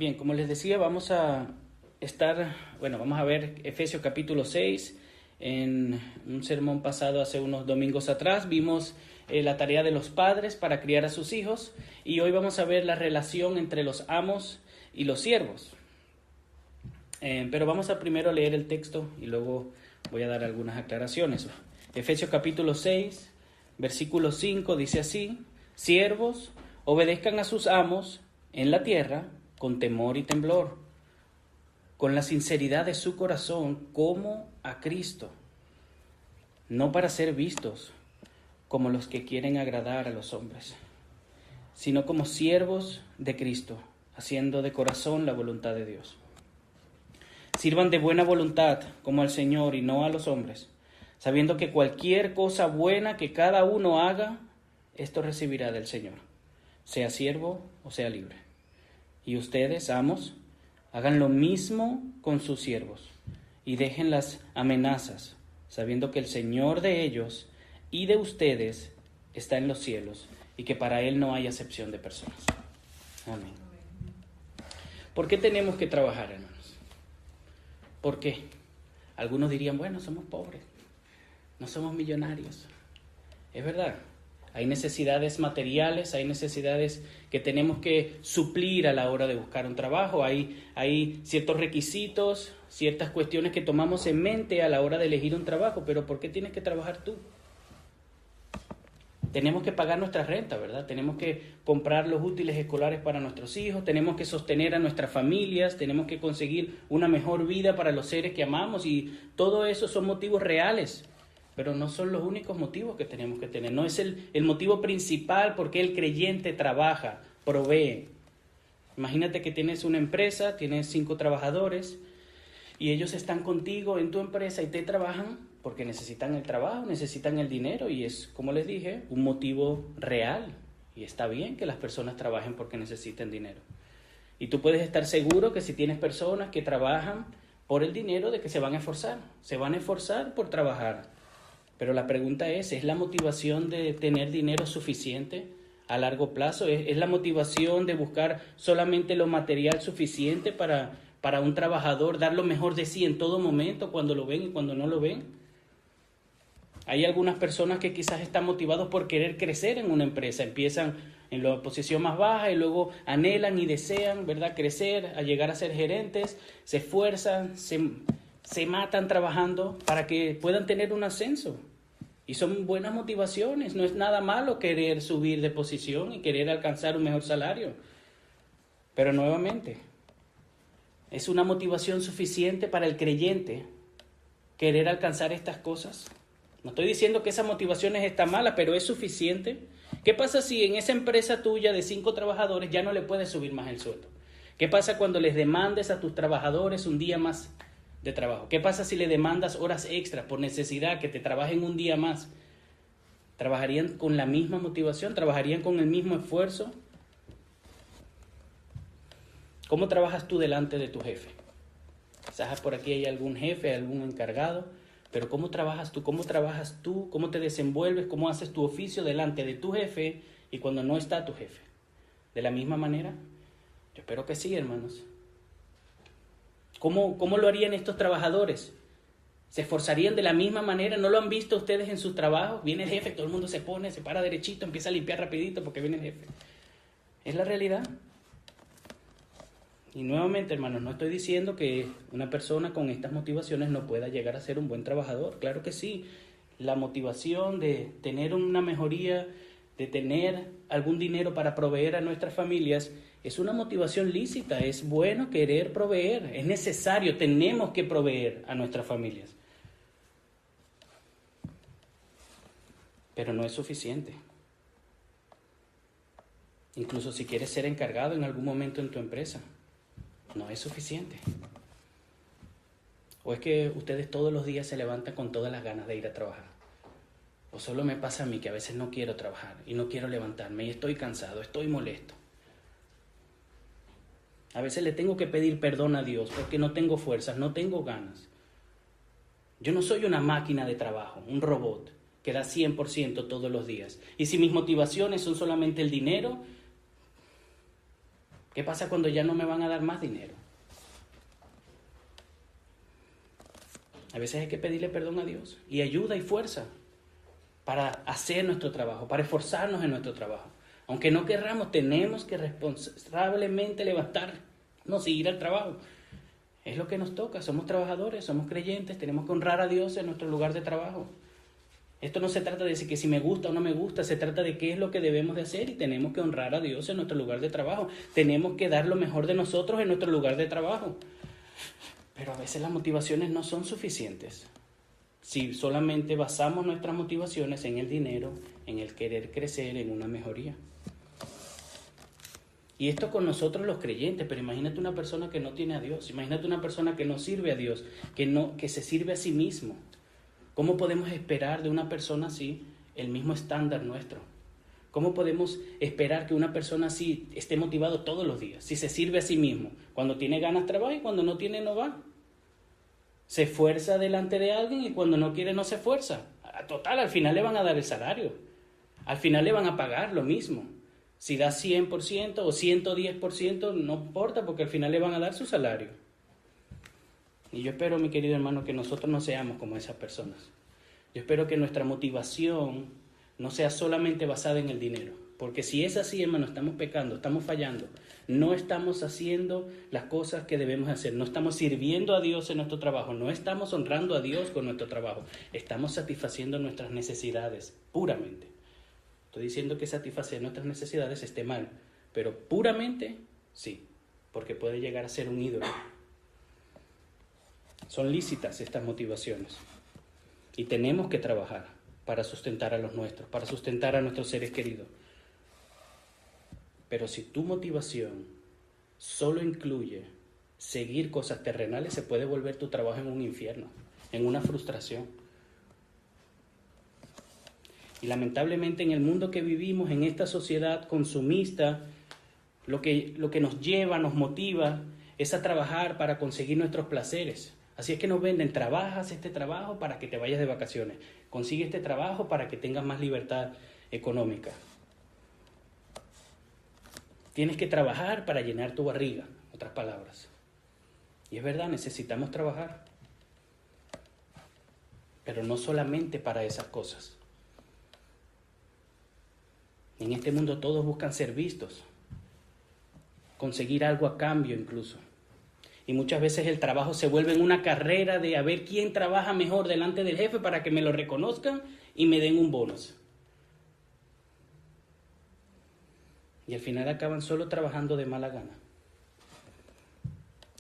Bien, como les decía, vamos a ver Efesios capítulo 6. En un sermón pasado hace unos domingos atrás vimos la tarea de los padres para criar a sus hijos, y hoy vamos a ver la relación entre los amos y los siervos. Pero vamos a primero leer el texto y luego voy a dar algunas aclaraciones. Efesios capítulo 6, versículo 5 dice así: Siervos, obedezcan a sus amos en la tierra con temor y temblor, con la sinceridad de su corazón como a Cristo, no para ser vistos como los que quieren agradar a los hombres, sino como siervos de Cristo, haciendo de corazón la voluntad de Dios. Sirvan de buena voluntad como al Señor y no a los hombres, sabiendo que cualquier cosa buena que cada uno haga, esto recibirá del Señor, sea siervo o sea libre. Y ustedes, amos, hagan lo mismo con sus siervos y dejen las amenazas, sabiendo que el Señor de ellos y de ustedes está en los cielos y que para Él no hay acepción de personas. Amén. ¿Por qué tenemos que trabajar, hermanos? ¿Por qué? Algunos dirían, bueno, somos pobres, no somos millonarios. Es verdad. Hay necesidades materiales, hay necesidades que tenemos que suplir a la hora de buscar un trabajo, hay ciertos requisitos, ciertas cuestiones que tomamos en mente a la hora de elegir un trabajo, pero ¿por qué tienes que trabajar tú? Tenemos que pagar nuestra renta, ¿verdad? Tenemos que comprar los útiles escolares para nuestros hijos, tenemos que sostener a nuestras familias, tenemos que conseguir una mejor vida para los seres que amamos, y todo eso son motivos reales. Pero no son los únicos motivos que tenemos que tener. No es el motivo principal por qué el creyente trabaja, provee. Imagínate que tienes una empresa, tienes 5 trabajadores y ellos están contigo en tu empresa y te trabajan porque necesitan el trabajo, necesitan el dinero, y es, como les dije, un motivo real. Y está bien que las personas trabajen porque necesiten dinero. Y tú puedes estar seguro que si tienes personas que trabajan por el dinero, de que se van a esforzar por trabajar. Pero la pregunta ¿es la motivación de tener dinero suficiente a largo plazo? ¿Es la motivación de buscar solamente lo material suficiente para un trabajador dar lo mejor de sí en todo momento, cuando lo ven y cuando no lo ven? Hay algunas personas que quizás están motivados por querer crecer en una empresa. Empiezan en la posición más baja y luego anhelan y desean, ¿verdad?, crecer, a llegar a ser gerentes, se esfuerzan, se matan trabajando para que puedan tener un ascenso. Y son buenas motivaciones, no es nada malo querer subir de posición y querer alcanzar un mejor salario. Pero nuevamente, ¿es una motivación suficiente para el creyente querer alcanzar estas cosas? No estoy diciendo que esa motivación está mala, pero ¿es suficiente? ¿Qué pasa si en esa empresa tuya de 5 trabajadores ya no le puedes subir más el sueldo? ¿Qué pasa cuando les demandes a tus trabajadores un día más de trabajo? ¿Qué pasa si le demandas horas extras por necesidad, que te trabajen un día más? ¿Trabajarían con la misma motivación? ¿Trabajarían con el mismo esfuerzo? ¿Cómo trabajas tú delante de tu jefe? Quizás por aquí hay algún jefe, algún encargado, pero ¿cómo trabajas tú? ¿Cómo trabajas tú? ¿Cómo te desenvuelves? ¿Cómo haces tu oficio delante de tu jefe y cuando no está tu jefe? ¿De la misma manera? Yo espero que sí, hermanos. ¿Cómo lo harían estos trabajadores? ¿Se esforzarían de la misma manera? ¿No lo han visto ustedes en sus trabajos? Viene el jefe, todo el mundo se para derechito, empieza a limpiar rapidito porque viene el jefe. Es la realidad. Y nuevamente, hermanos, no estoy diciendo que una persona con estas motivaciones no pueda llegar a ser un buen trabajador. Claro que sí. La motivación de tener una mejoría, de tener algún dinero para proveer a nuestras familias, es una motivación lícita. Es bueno querer proveer, es necesario, tenemos que proveer a nuestras familias. Pero no es suficiente. Incluso si quieres ser encargado en algún momento en tu empresa, no es suficiente. ¿O es que ustedes todos los días se levantan con todas las ganas de ir a trabajar? ¿O solo me pasa a mí que a veces no quiero trabajar y no quiero levantarme y estoy cansado, estoy molesto? A veces le tengo que pedir perdón a Dios porque no tengo fuerzas, no tengo ganas. Yo no soy una máquina de trabajo, un robot que da 100% todos los días. Y si mis motivaciones son solamente el dinero, ¿Qué pasa cuando ya no me van a dar más dinero? A veces hay que pedirle perdón a Dios y ayuda y fuerza para hacer nuestro trabajo, para esforzarnos en nuestro trabajo. Aunque no querramos, tenemos que responsablemente levantarnos y ir al trabajo. Es lo que nos toca, somos trabajadores, somos creyentes, tenemos que honrar a Dios en nuestro lugar de trabajo. Esto no se trata de que si me gusta o no me gusta, se trata de qué es lo que debemos de hacer y tenemos que honrar a Dios en nuestro lugar de trabajo. Tenemos que dar lo mejor de nosotros en nuestro lugar de trabajo. Pero a veces las motivaciones no son suficientes. Si solamente basamos nuestras motivaciones en el dinero, en el querer crecer, en una mejoría. Y esto con nosotros los creyentes, pero imagínate una persona que no tiene a Dios, imagínate una persona que no sirve a Dios, que se sirve a sí mismo. ¿Cómo podemos esperar de una persona así el mismo estándar nuestro? ¿Cómo podemos esperar que una persona así esté motivado todos los días, si se sirve a sí mismo? Cuando tiene ganas trabaja y cuando no tiene no va. Se esfuerza delante de alguien y cuando no quiere no se esfuerza. Total, al final le van a dar el salario. Al final le van a pagar lo mismo. Si da 100% o 110%, no importa porque al final le van a dar su salario. Y yo espero, mi querido hermano, que nosotros no seamos como esas personas. Yo espero que nuestra motivación no sea solamente basada en el dinero. Porque si es así, hermano, estamos pecando, estamos fallando. No estamos haciendo las cosas que debemos hacer. No estamos sirviendo a Dios en nuestro trabajo. No estamos honrando a Dios con nuestro trabajo. Estamos satisfaciendo nuestras necesidades puramente. Estoy diciendo que satisfacer nuestras necesidades esté mal, pero puramente sí, porque puede llegar a ser un ídolo. Son lícitas estas motivaciones y tenemos que trabajar para sustentar a los nuestros, para sustentar a nuestros seres queridos. Pero si tu motivación solo incluye seguir cosas terrenales, se puede volver tu trabajo en un infierno, en una frustración. Y lamentablemente en el mundo que vivimos, en esta sociedad consumista, lo que nos lleva, nos motiva, es a trabajar para conseguir nuestros placeres. Así es que nos venden, trabajas este trabajo para que te vayas de vacaciones, consigue este trabajo para que tengas más libertad económica. Tienes que trabajar para llenar tu barriga, otras palabras. Y es verdad, necesitamos trabajar, pero no solamente para esas cosas. En este mundo todos buscan ser vistos, conseguir algo a cambio incluso. Y muchas veces el trabajo se vuelve en una carrera de a ver quién trabaja mejor delante del jefe para que me lo reconozcan y me den un bonus. Y al final acaban solo trabajando de mala gana.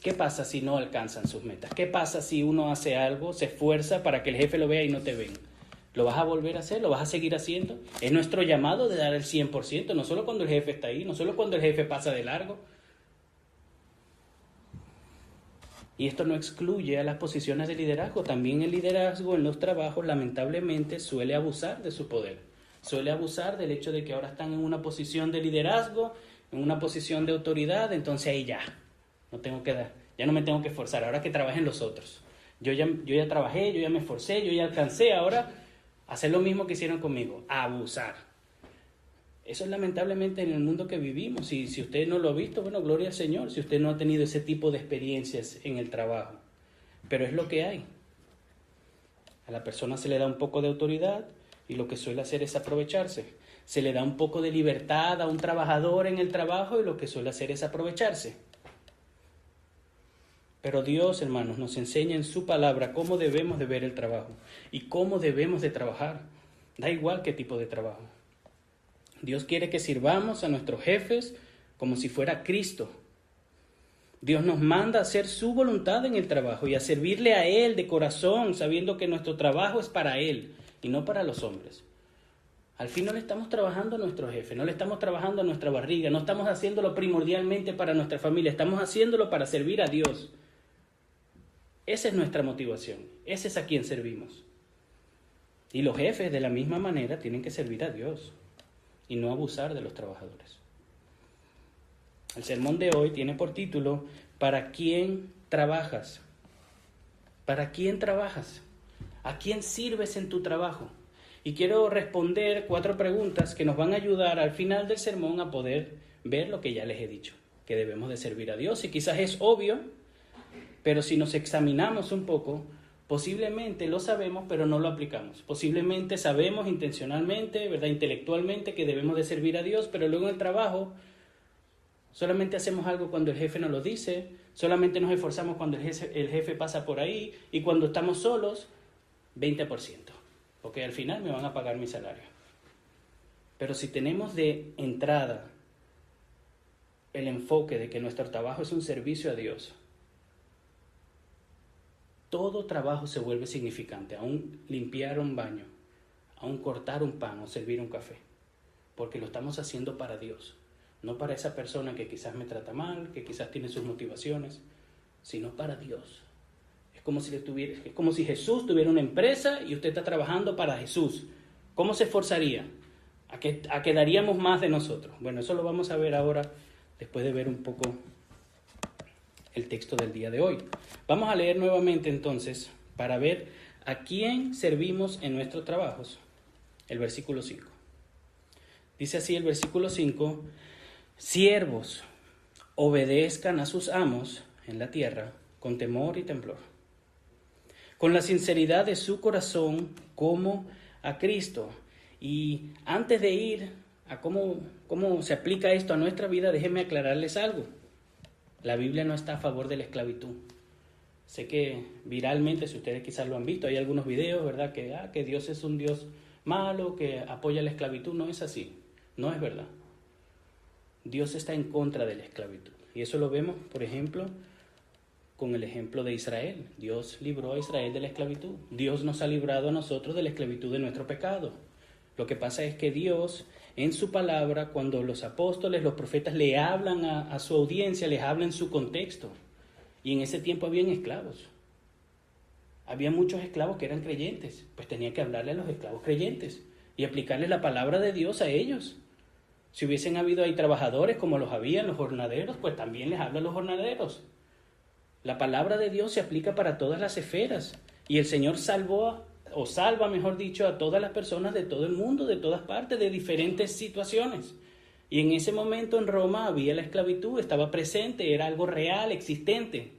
¿Qué pasa si no alcanzan sus metas? ¿Qué pasa si uno hace algo, se esfuerza para que el jefe lo vea y no te ven? ¿Lo vas a volver a hacer? ¿Lo vas a seguir haciendo? Es nuestro llamado de dar el 100%, no solo cuando el jefe está ahí, no solo cuando el jefe pasa de largo. Y esto no excluye a las posiciones de liderazgo. También el liderazgo en los trabajos lamentablemente suele abusar de su poder. Suele abusar del hecho de que ahora están en una posición de liderazgo, en una posición de autoridad, entonces ahí ya no me tengo que esforzar, ahora que trabajen los otros. Yo ya trabajé, yo ya me esforcé, yo ya alcancé, ahora hacer lo mismo que hicieron conmigo, abusar. Eso es lamentablemente en el mundo que vivimos. Y si usted no lo ha visto, bueno, gloria al Señor, si usted no ha tenido ese tipo de experiencias en el trabajo. Pero es lo que hay. A la persona se le da un poco de autoridad y lo que suele hacer es aprovecharse. Se le da un poco de libertad a un trabajador en el trabajo y lo que suele hacer es aprovecharse. Pero Dios, hermanos, nos enseña en su palabra cómo debemos de ver el trabajo y cómo debemos de trabajar. Da igual qué tipo de trabajo. Dios quiere que sirvamos a nuestros jefes como si fuera Cristo. Dios nos manda a hacer su voluntad en el trabajo y a servirle a Él de corazón, sabiendo que nuestro trabajo es para Él y no para los hombres. Al fin no le estamos trabajando a nuestro jefe, no le estamos trabajando a nuestra barriga, no estamos haciéndolo primordialmente para nuestra familia, estamos haciéndolo para servir a Dios. Esa es nuestra motivación, ese es a quien servimos. Y los jefes de la misma manera tienen que servir a Dios y no abusar de los trabajadores. El sermón de hoy tiene por título, ¿para quién trabajas? ¿Para quién trabajas? ¿A quién sirves en tu trabajo? Y quiero responder 4 preguntas que nos van a ayudar al final del sermón a poder ver lo que ya les he dicho. que debemos de servir a Dios. Y quizás es obvio, pero si nos examinamos un poco, posiblemente lo sabemos, pero no lo aplicamos. Posiblemente sabemos intencionalmente, ¿verdad?, intelectualmente, que debemos de servir a Dios, pero luego en el trabajo solamente hacemos algo cuando el jefe nos lo dice, solamente nos esforzamos cuando el jefe pasa por ahí, y cuando estamos solos, 20%, porque al final me van a pagar mi salario. Pero si tenemos de entrada el enfoque de que nuestro trabajo es un servicio a Dios, todo trabajo se vuelve significante, aún limpiar un baño, aún cortar un pan o servir un café, porque lo estamos haciendo para Dios, no para esa persona que quizás me trata mal, que quizás tiene sus motivaciones, sino para Dios. Es como si Jesús tuviera una empresa y usted está trabajando para Jesús. ¿Cómo se esforzaría? ¿A qué daríamos más de nosotros? Bueno, eso lo vamos a ver ahora, después de ver un poco el texto del día de hoy. Vamos a leer nuevamente entonces, para ver a quién servimos en nuestros trabajos, el versículo 5. Dice así el versículo 5: siervos, obedezcan a sus amos en la tierra con temor y temblor, con la sinceridad de su corazón como a Cristo. Y antes de ir a cómo se aplica esto a nuestra vida, déjenme aclararles algo. La Biblia no está a favor de la esclavitud. Sé que viralmente, si ustedes quizás lo han visto, hay algunos videos, ¿verdad?, que Dios es un Dios malo, que apoya la esclavitud. No es así, no es verdad. Dios está en contra de la esclavitud. Y eso lo vemos, por ejemplo, con el ejemplo de Israel. Dios libró a Israel de la esclavitud. Dios nos ha librado a nosotros de la esclavitud de nuestro pecado. Lo que pasa es que Dios, en su palabra, cuando los apóstoles, los profetas le hablan a su audiencia, les hablan en su contexto. Y en ese tiempo habían esclavos. Había muchos esclavos que eran creyentes. Pues tenía que hablarle a los esclavos creyentes y aplicarles la palabra de Dios a ellos. Si hubiesen habido ahí trabajadores como los había, los jornaleros, pues también les habla a los jornaleros. La palabra de Dios se aplica para todas las esferas. Y el Señor salva, mejor dicho, a todas las personas de todo el mundo, de todas partes, de diferentes situaciones. Y en ese momento en Roma había la esclavitud, estaba presente, era algo real, existente.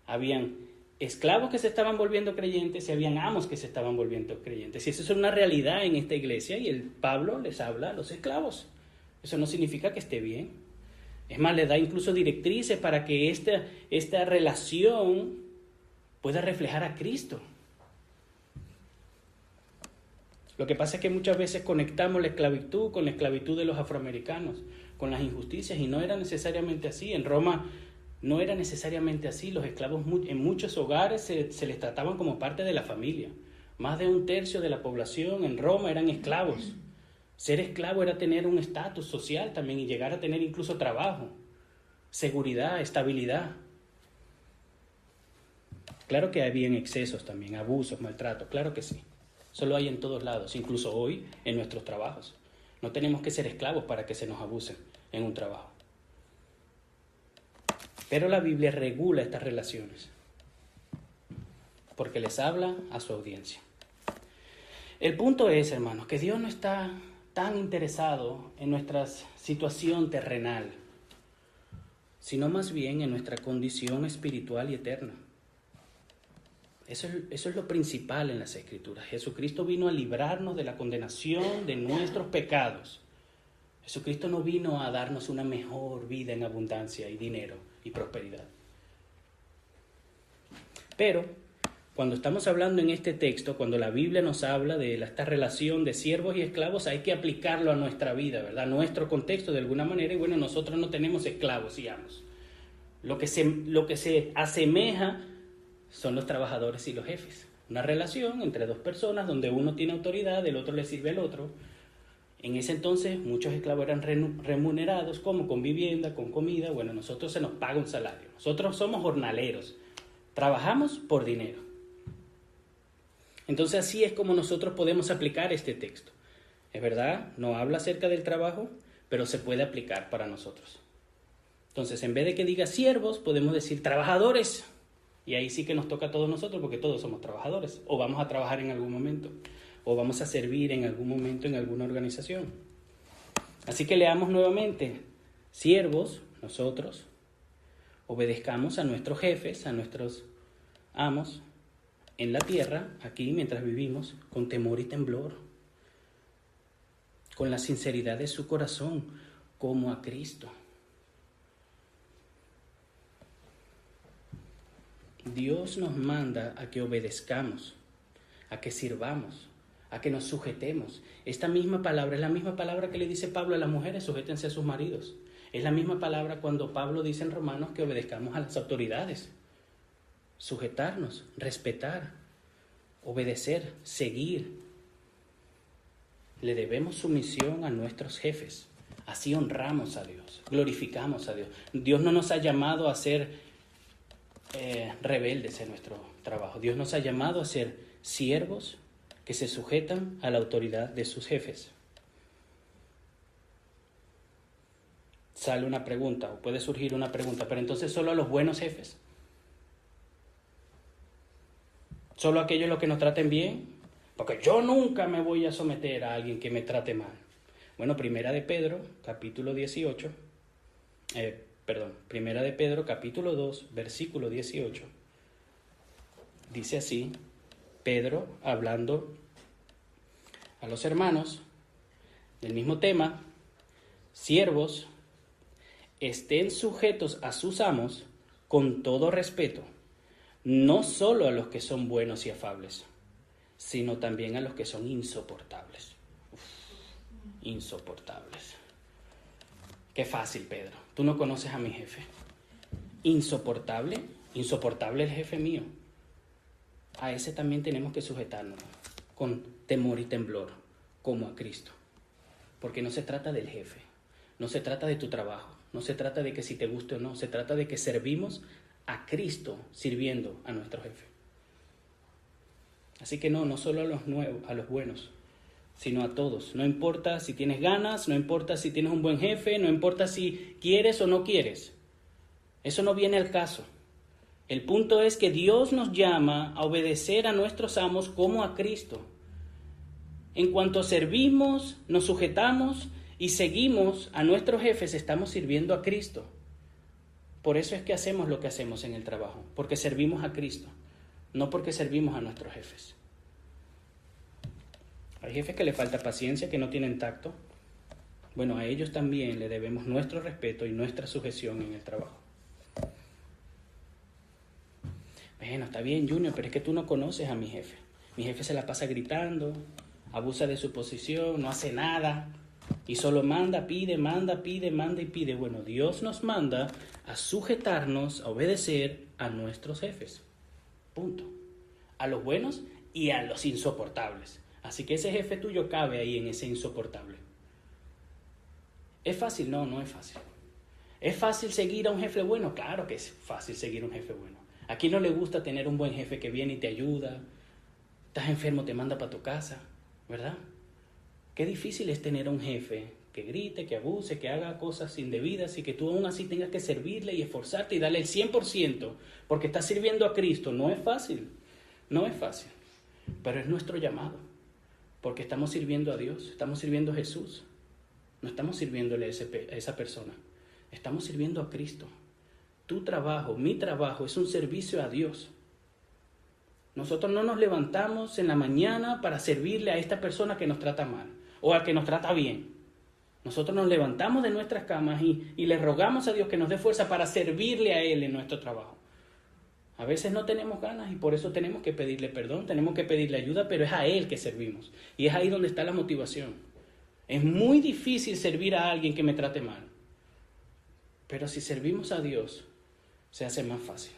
Habían esclavos que se estaban volviendo creyentes y habían amos que se estaban volviendo creyentes. Y eso es una realidad en esta iglesia, y el Pablo les habla a los esclavos. Eso no significa que esté bien. Es más, le da incluso directrices para que esta relación pueda reflejar a Cristo. Lo que pasa es que muchas veces conectamos la esclavitud con la esclavitud de los afroamericanos, con las injusticias, y no era necesariamente así. En Roma no era necesariamente así. Los esclavos en muchos hogares se les trataban como parte de la familia. Más de 1/3 de la población en Roma eran esclavos. Ser esclavo era tener un estatus social también y llegar a tener incluso trabajo, seguridad, estabilidad. Claro que había excesos también, abusos, maltratos, claro que sí. Eso lo hay en todos lados, incluso hoy en nuestros trabajos. No tenemos que ser esclavos para que se nos abuse en un trabajo. Pero la Biblia regula estas relaciones porque les habla a su audiencia. El punto es, hermanos, que Dios no está tan interesado en nuestra situación terrenal, sino más bien en nuestra condición espiritual y eterna. Eso es lo principal en las Escrituras. Jesucristo vino a librarnos de la condenación de nuestros pecados. Jesucristo no vino a darnos una mejor vida en abundancia y dinero y prosperidad. Pero cuando estamos hablando en este texto, cuando la Biblia nos habla de esta relación de siervos y esclavos, hay que aplicarlo a nuestra vida, ¿verdad? A nuestro contexto de alguna manera. Y bueno, nosotros no tenemos esclavos y amos. Lo que se asemeja son los trabajadores y los jefes. Una relación entre dos personas donde uno tiene autoridad, el otro le sirve al otro. En ese entonces muchos esclavos eran remunerados, como con vivienda, con comida. Bueno, nosotros se nos paga un salario. Nosotros somos jornaleros. Trabajamos por dinero. Entonces así es como nosotros podemos aplicar este texto. Es verdad, no habla acerca del trabajo, pero se puede aplicar para nosotros. Entonces, en vez de que diga siervos, podemos decir trabajadores. Y ahí sí que nos toca a todos nosotros, porque todos somos trabajadores. O vamos a trabajar en algún momento, o vamos a servir en algún momento en alguna organización. Así que leamos nuevamente. Siervos, nosotros obedezcamos a nuestros jefes, a nuestros amos en la tierra, aquí mientras vivimos, con temor y temblor, con la sinceridad de su corazón, como a Cristo. Dios nos manda a que obedezcamos, a que sirvamos, a que nos sujetemos. Esta misma palabra es la misma palabra que le dice Pablo a las mujeres: sujétense a sus maridos. Es la misma palabra cuando Pablo dice en Romanos que obedezcamos a las autoridades. Sujetarnos, respetar, obedecer, seguir. Le debemos sumisión a nuestros jefes. Así honramos a Dios, glorificamos a Dios. Dios no nos ha llamado a ser rebeldes en nuestro trabajo. Dios nos ha llamado a ser siervos que se sujetan a la autoridad de sus jefes. Sale una pregunta, o puede surgir una pregunta, pero entonces solo a los buenos jefes, solo a aquellos los que nos traten bien, porque yo nunca me voy a someter a alguien que me trate mal. Bueno, Primera de Pedro, capítulo 18, Primera de Pedro, capítulo 2, versículo 18. Dice así, Pedro hablando a los hermanos del mismo tema: siervos, estén sujetos a sus amos con todo respeto, no solo a los que son buenos y afables, sino también a los que son insoportables. Insoportables. Qué fácil, Pedro. Tú no conoces a mi jefe. Insoportable. Insoportable el jefe mío. A ese también tenemos que sujetarnos con temor y temblor, como a Cristo. Porque no se trata del jefe. No se trata de tu trabajo. No se trata de que si te guste o no. Se trata de que servimos a Cristo sirviendo a nuestro jefe. Así que no solo a los nuevos, a los buenos, sino a todos. No importa si tienes ganas, no importa si tienes un buen jefe, no importa si quieres o no quieres. Eso no viene al caso. El punto es que Dios nos llama a obedecer a nuestros amos como a Cristo. En cuanto servimos, nos sujetamos y seguimos a nuestros jefes, estamos sirviendo a Cristo. Por eso es que hacemos lo que hacemos en el trabajo, porque servimos a Cristo, no porque servimos a nuestros jefes. Hay jefes que le falta paciencia, que no tienen tacto. Bueno, a ellos también le debemos nuestro respeto y nuestra sujeción en el trabajo. Bueno, está bien, Junior, pero es que tú no conoces a mi jefe. Mi jefe se la pasa gritando, abusa de su posición, no hace nada y solo manda, pide, manda y pide. Bueno, Dios nos manda a sujetarnos, a obedecer a nuestros jefes. Punto. A los buenos y a los insoportables. Así que ese jefe tuyo cabe ahí en ese insoportable. ¿Es fácil? No, no es fácil. ¿Es fácil seguir a un jefe bueno? Claro que es fácil seguir a un jefe bueno. ¿A quién no le gusta tener un buen jefe que viene y te ayuda? Estás enfermo, te manda para tu casa, ¿verdad? Qué difícil es tener a un jefe que grite, que abuse, que haga cosas indebidas y que tú aún así tengas que servirle y esforzarte y darle el 100% porque estás sirviendo a Cristo. No es fácil, no es fácil, pero es nuestro llamado. Porque estamos sirviendo a Dios, estamos sirviendo a Jesús. No estamos sirviéndole a esa persona. Estamos sirviendo a Cristo. Tu trabajo, mi trabajo es un servicio a Dios. Nosotros no nos levantamos en la mañana para servirle a esta persona que nos trata mal o a que nos trata bien. Nosotros nos levantamos de nuestras camas y le rogamos a Dios que nos dé fuerza para servirle a Él en nuestro trabajo. A veces no tenemos ganas y por eso tenemos que pedirle perdón, tenemos que pedirle ayuda, pero es a Él que servimos. Y es ahí donde está la motivación. Es muy difícil servir a alguien que me trate mal. Pero si servimos a Dios, se hace más fácil.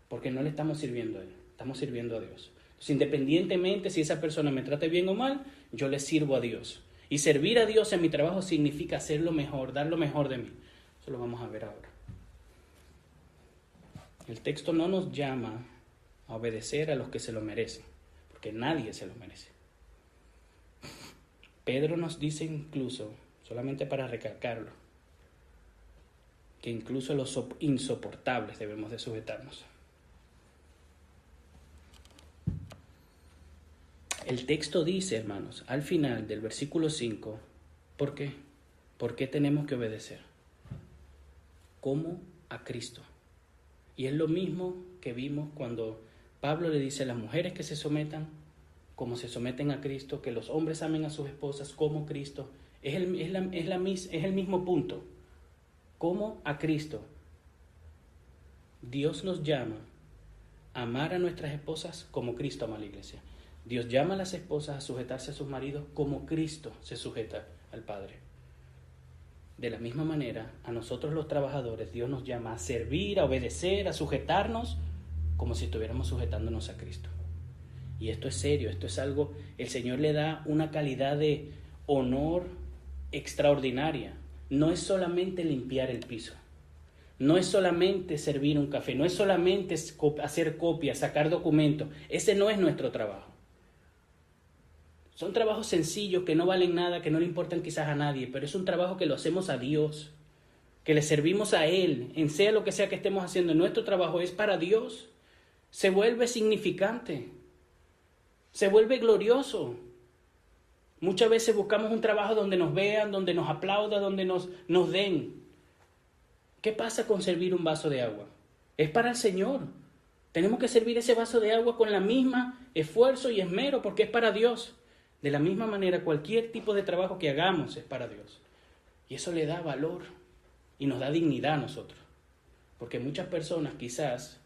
Porque no le estamos sirviendo a Él, estamos sirviendo a Dios. Entonces, independientemente si esa persona me trate bien o mal, yo le sirvo a Dios. Y servir a Dios en mi trabajo significa hacer lo mejor, dar lo mejor de mí. Eso lo vamos a ver ahora. El texto no nos llama a obedecer a los que se lo merecen, porque nadie se lo merece. Pedro nos dice incluso, solamente para recalcarlo, que incluso a los insoportables debemos de sujetarnos. El texto dice, hermanos, al final del versículo 5, ¿por qué? ¿Por qué tenemos que obedecer? como a Cristo. Y es lo mismo que vimos cuando Pablo le dice a las mujeres que se sometan como se someten a Cristo, que los hombres amen a sus esposas como Cristo. Es el mismo punto. Como a Cristo. Dios nos llama a amar a nuestras esposas como Cristo ama a la iglesia. Dios llama a las esposas a sujetarse a sus maridos como Cristo se sujeta al Padre. De la misma manera, a nosotros los trabajadores, Dios nos llama a servir, a obedecer, a sujetarnos como si estuviéramos sujetándonos a Cristo. Y esto es serio, esto es algo, el Señor le da una calidad de honor extraordinaria. No es solamente limpiar el piso, no es solamente servir un café, no es solamente hacer copias, sacar documentos. Ese no es nuestro trabajo. Son trabajos sencillos que no valen nada, que no le importan quizás a nadie, pero es un trabajo que lo hacemos a Dios, que le servimos a Él, en sea lo que sea que estemos haciendo. Nuestro trabajo es para Dios. Se vuelve significante, se vuelve glorioso. Muchas veces buscamos un trabajo donde nos vean, donde nos aplaudan, donde nos den. ¿Qué pasa con servir un vaso de agua? Es para el Señor. Tenemos que servir ese vaso de agua con la misma esfuerzo y esmero porque es para Dios. De la misma manera, cualquier tipo de trabajo que hagamos es para Dios. Y eso le da valor y nos da dignidad a nosotros. Porque muchas personas quizás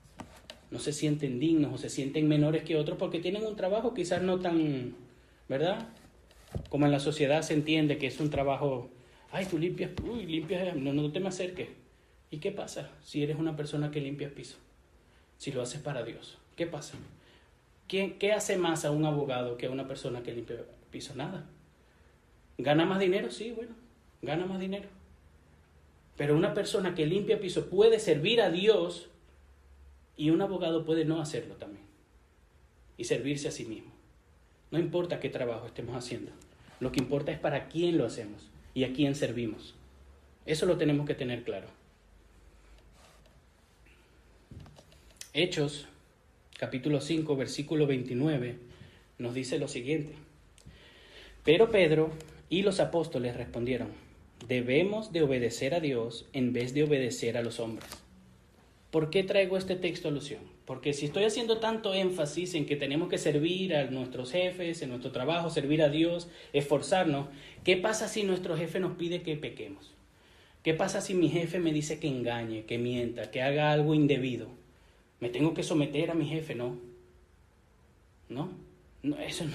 no se sienten dignos o se sienten menores que otros porque tienen un trabajo quizás no tan, ¿verdad? Como en la sociedad se entiende que es un trabajo, ay, tú limpias, no te me acerques. ¿Y qué pasa si eres una persona que limpias piso? Si lo haces para Dios, ¿qué pasa? ¿Qué hace más a un abogado que a una persona que limpia piso? Nada. ¿Gana más dinero? Sí, bueno, gana más dinero. Pero una persona que limpia piso puede servir a Dios y un abogado puede no hacerlo también. Y servirse a sí mismo. No importa qué trabajo estemos haciendo. Lo que importa es para quién lo hacemos y a quién servimos. Eso lo tenemos que tener claro. Hechos, capítulo 5, versículo 29, nos dice lo siguiente. Pero Pedro y los apóstoles respondieron, debemos de obedecer a Dios en vez de obedecer a los hombres. ¿Por qué traigo este texto a alusión? Porque si estoy haciendo tanto énfasis en que tenemos que servir a nuestros jefes, en nuestro trabajo, servir a Dios, esforzarnos, ¿qué pasa si nuestro jefe nos pide que pequemos? ¿Qué pasa si mi jefe me dice que engañe, que mienta, que haga algo indebido? ¿Me tengo que someter a mi jefe? No, eso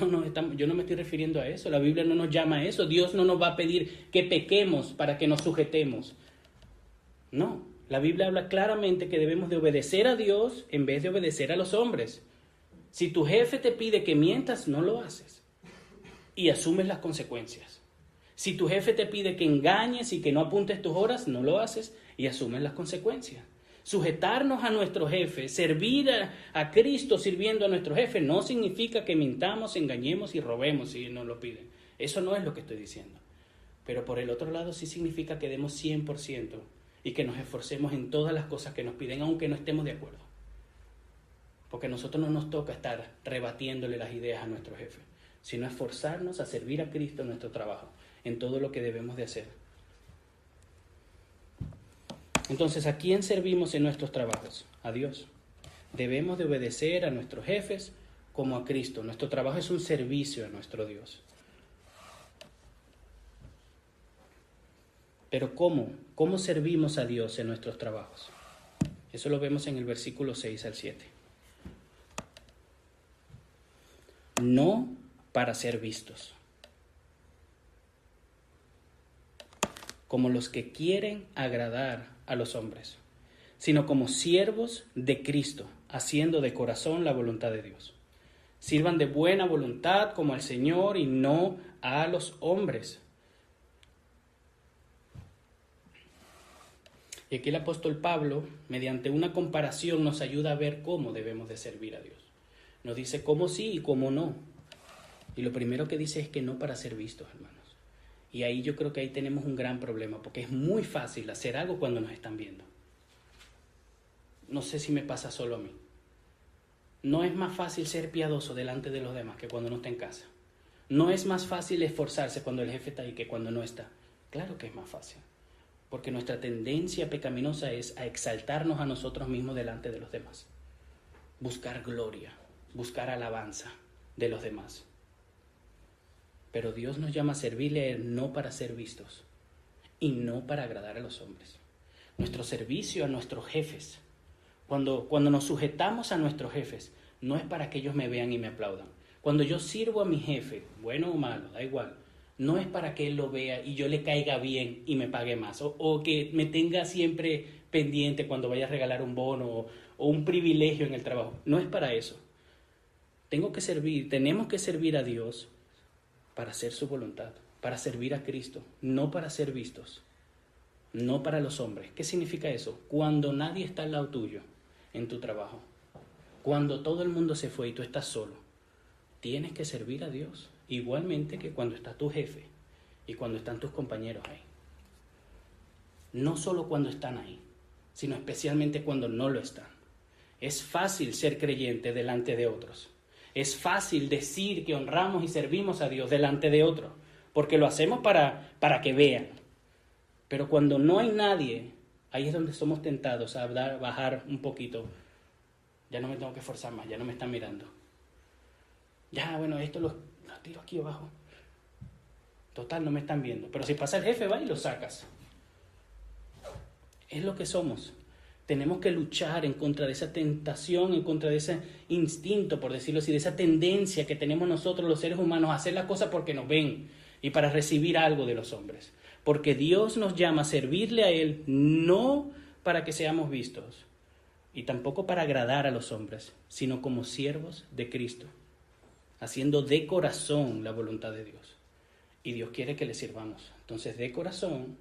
yo no me estoy refiriendo a eso. La Biblia no nos llama a eso. Dios no nos va a pedir que pequemos para que nos sujetemos. No, la Biblia habla claramente que debemos de obedecer a Dios en vez de obedecer a los hombres. Si tu jefe te pide que mientas, no lo haces y asumes las consecuencias. Si tu jefe te pide que engañes y que no apuntes tus horas, no lo haces y asumes las consecuencias. Sujetarnos a nuestro jefe, servir a Cristo sirviendo a nuestro jefe, no significa que mintamos, engañemos y robemos si nos lo piden. Eso no es lo que estoy diciendo. Pero por el otro lado sí significa que demos 100% y que nos esforcemos en todas las cosas que nos piden, aunque no estemos de acuerdo. Porque a nosotros no nos toca estar rebatiéndole las ideas a nuestro jefe, sino esforzarnos a servir a Cristo en nuestro trabajo, en todo lo que debemos de hacer. Entonces, ¿a quién servimos en nuestros trabajos? A Dios. Debemos de obedecer a nuestros jefes como a Cristo. Nuestro trabajo es un servicio a nuestro Dios. Pero ¿cómo? ¿Cómo servimos a Dios en nuestros trabajos? Eso lo vemos en el versículo 6 al 7. No para ser vistos, como los que quieren agradar a los hombres, sino como siervos de Cristo, haciendo de corazón la voluntad de Dios. Sirvan de buena voluntad como al Señor y no a los hombres. Y aquí el apóstol Pablo, mediante una comparación, nos ayuda a ver cómo debemos de servir a Dios. Nos dice cómo sí y cómo no. Y lo primero que dice es que no para ser vistos, hermanos. Y ahí yo creo que ahí tenemos un gran problema, porque es muy fácil hacer algo cuando nos están viendo. No sé si me pasa solo a mí. No es más fácil ser piadoso delante de los demás que cuando no está en casa. No es más fácil esforzarse cuando el jefe está ahí que cuando no está. Claro que es más fácil. Porque nuestra tendencia pecaminosa es a exaltarnos a nosotros mismos delante de los demás. Buscar gloria, buscar alabanza de los demás. Pero Dios nos llama a servirle a Él no para ser vistos y no para agradar a los hombres. Nuestro servicio a nuestros jefes, cuando nos sujetamos a nuestros jefes, no es para que ellos me vean y me aplaudan. Cuando yo sirvo a mi jefe, bueno o malo, da igual, no es para que él lo vea y yo le caiga bien y me pague más, o que me tenga siempre pendiente cuando vaya a regalar un bono o un privilegio en el trabajo. No es para eso. Tenemos que servir a Dios para hacer su voluntad, para servir a Cristo, no para ser vistos, no para los hombres. ¿Qué significa eso? Cuando nadie está al lado tuyo en tu trabajo, cuando todo el mundo se fue y tú estás solo, tienes que servir a Dios, igualmente que cuando está tu jefe y cuando están tus compañeros ahí. No solo cuando están ahí, sino especialmente cuando no lo están. Es fácil ser creyente delante de otros. Es fácil decir que honramos y servimos a Dios delante de otros, porque lo hacemos para que vean. Pero cuando no hay nadie, ahí es donde somos tentados a bajar un poquito. Ya no me tengo que esforzar más, ya no me están mirando. Ya, bueno, esto lo tiro aquí abajo. Total, no me están viendo. Pero si pasa el jefe, va y lo sacas. Es lo que somos. Tenemos que luchar en contra de esa tentación, en contra de ese instinto, por decirlo así, de esa tendencia que tenemos nosotros los seres humanos a hacer las cosas porque nos ven y para recibir algo de los hombres. Porque Dios nos llama a servirle a Él no para que seamos vistos y tampoco para agradar a los hombres, sino como siervos de Cristo, haciendo de corazón la voluntad de Dios. Y Dios quiere que le sirvamos. Entonces, de corazón,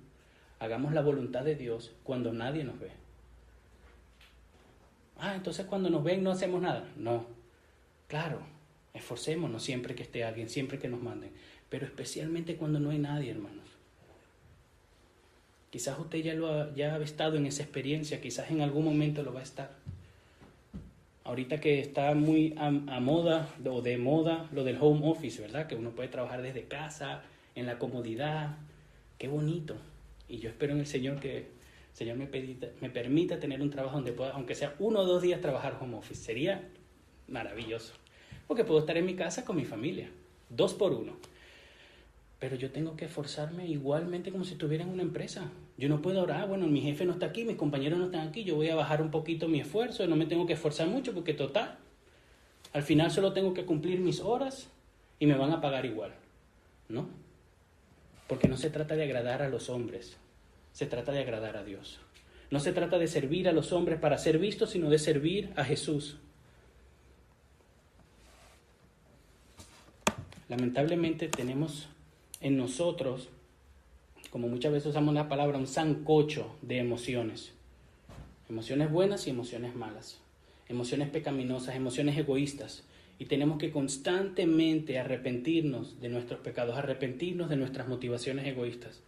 hagamos la voluntad de Dios cuando nadie nos ve. Entonces cuando nos ven no hacemos nada. No, claro, esforcémonos siempre que esté alguien, siempre que nos manden, pero especialmente cuando no hay nadie, hermanos. Quizás usted ya ha estado en esa experiencia, quizás en algún momento lo va a estar. Ahorita que está muy a moda o de moda lo del home office, ¿verdad? Que uno puede trabajar desde casa, en la comodidad. Qué bonito. Y yo espero en el Señor que el Señor me permita tener un trabajo donde pueda, aunque sea 1 o 2 días, trabajar home office. Sería maravilloso. Porque puedo estar en mi casa con mi familia. 2 por 1. Pero yo tengo que esforzarme igualmente como si estuviera en una empresa. Yo no puedo ahora, bueno, mi jefe no está aquí, mis compañeros no están aquí, yo voy a bajar un poquito mi esfuerzo, no me tengo que esforzar mucho porque total, al final solo tengo que cumplir mis horas y me van a pagar igual. ¿No? Porque no se trata de agradar a los hombres, se trata de agradar a Dios. No se trata de servir a los hombres para ser vistos, sino de servir a Jesús. Lamentablemente tenemos en nosotros, como muchas veces usamos la palabra, un sancocho de emociones. Emociones buenas y emociones malas. Emociones pecaminosas, emociones egoístas. Y tenemos que constantemente arrepentirnos de nuestros pecados, arrepentirnos de nuestras motivaciones egoístas.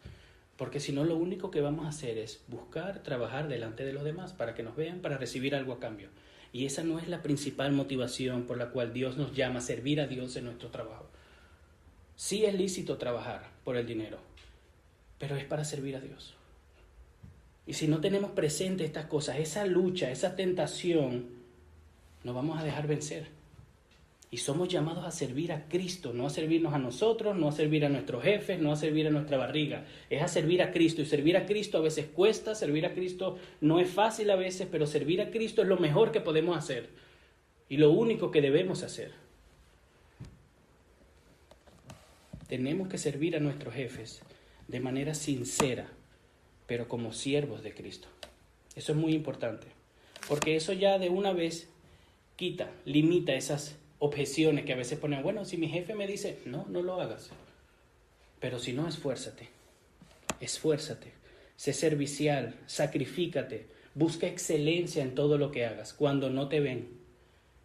Porque si no, lo único que vamos a hacer es buscar trabajar delante de los demás para que nos vean, para recibir algo a cambio. Y esa no es la principal motivación por la cual Dios nos llama a servir a Dios en nuestro trabajo. Sí es lícito trabajar por el dinero, pero es para servir a Dios. Y si no tenemos presente estas cosas, esa lucha, esa tentación, nos vamos a dejar vencer. Y somos llamados a servir a Cristo, no a servirnos a nosotros, no a servir a nuestros jefes, no a servir a nuestra barriga. Es a servir a Cristo. Y servir a Cristo a veces cuesta, servir a Cristo no es fácil a veces, pero servir a Cristo es lo mejor que podemos hacer. Y lo único que debemos hacer. Tenemos que servir a nuestros jefes de manera sincera, pero como siervos de Cristo. Eso es muy importante, porque eso ya de una vez limita esas objeciones que a veces ponen. Bueno, si mi jefe me dice, no lo hagas. Pero si no, esfuérzate, sé servicial, sacrifícate, busca excelencia en todo lo que hagas cuando no te ven.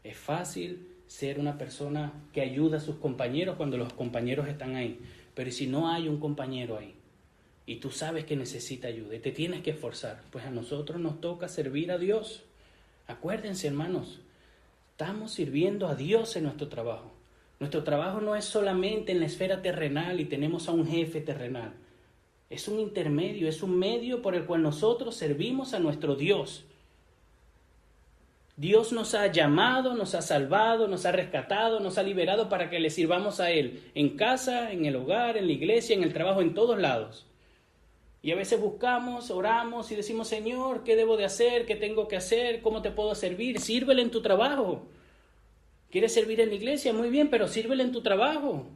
Es fácil ser una persona que ayuda a sus compañeros cuando los compañeros están ahí. Pero si no hay un compañero ahí y tú sabes que necesita ayuda y te tienes que esforzar, pues a nosotros nos toca servir a Dios. Acuérdense, hermanos, estamos sirviendo a Dios en nuestro trabajo. Nuestro trabajo no es solamente en la esfera terrenal y tenemos a un jefe terrenal. Es un intermedio, es un medio por el cual nosotros servimos a nuestro Dios. Dios nos ha llamado, nos ha salvado, nos ha rescatado, nos ha liberado para que le sirvamos a Él en casa, en el hogar, en la iglesia, en el trabajo, en todos lados. Y a veces buscamos, oramos y decimos, Señor, ¿qué debo de hacer? ¿Qué tengo que hacer? ¿Cómo te puedo servir? Sírvele en tu trabajo. ¿Quieres servir en la iglesia? Muy bien, pero sírvele en tu trabajo.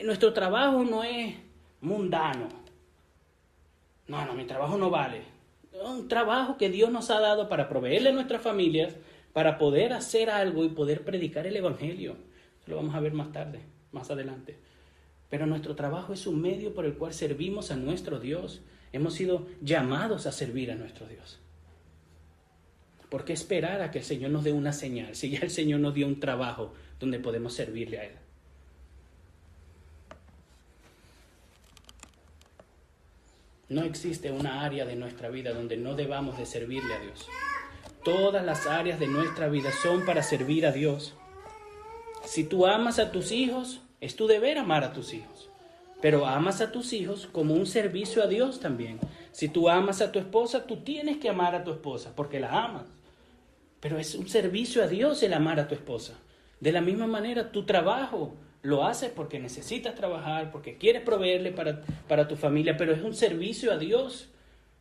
Nuestro trabajo no es mundano. No, mi trabajo no vale. Es un trabajo que Dios nos ha dado para proveerle a nuestras familias, para poder hacer algo y poder predicar el evangelio. Eso lo vamos a ver más tarde, más adelante. Pero nuestro trabajo es un medio por el cual servimos a nuestro Dios. Hemos sido llamados a servir a nuestro Dios. ¿Por qué esperar a que el Señor nos dé una señal si ya el Señor nos dio un trabajo donde podemos servirle a Él? No existe una área de nuestra vida donde no debamos de servirle a Dios. Todas las áreas de nuestra vida son para servir a Dios. Si tú amas a tus hijos, es tu deber amar a tus hijos. Pero amas a tus hijos como un servicio a Dios también. Si tú amas a tu esposa, tú tienes que amar a tu esposa porque la amas. Pero es un servicio a Dios el amar a tu esposa. De la misma manera, tu trabajo lo haces porque necesitas trabajar, porque quieres proveerle para tu familia, pero es un servicio a Dios.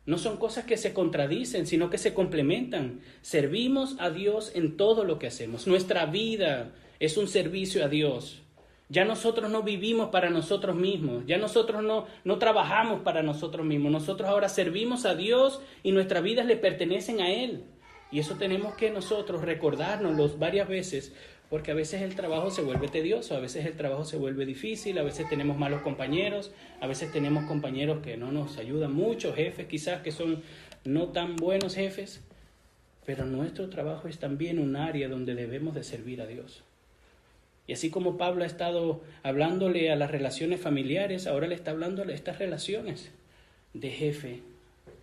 No son cosas que se contradicen, sino que se complementan. Servimos a Dios en todo lo que hacemos. Nuestra vida es un servicio a Dios. Ya nosotros no vivimos para nosotros mismos, ya nosotros no trabajamos para nosotros mismos. Nosotros ahora servimos a Dios y nuestras vidas le pertenecen a Él. Y eso tenemos que nosotros recordárnoslo varias veces, porque a veces el trabajo se vuelve tedioso, a veces el trabajo se vuelve difícil, a veces tenemos malos compañeros, a veces tenemos compañeros que no nos ayudan mucho, jefes quizás que son no tan buenos jefes, pero nuestro trabajo es también un área donde debemos de servir a Dios. Y así como Pablo ha estado hablándole a las relaciones familiares, ahora le está hablando a estas relaciones de jefe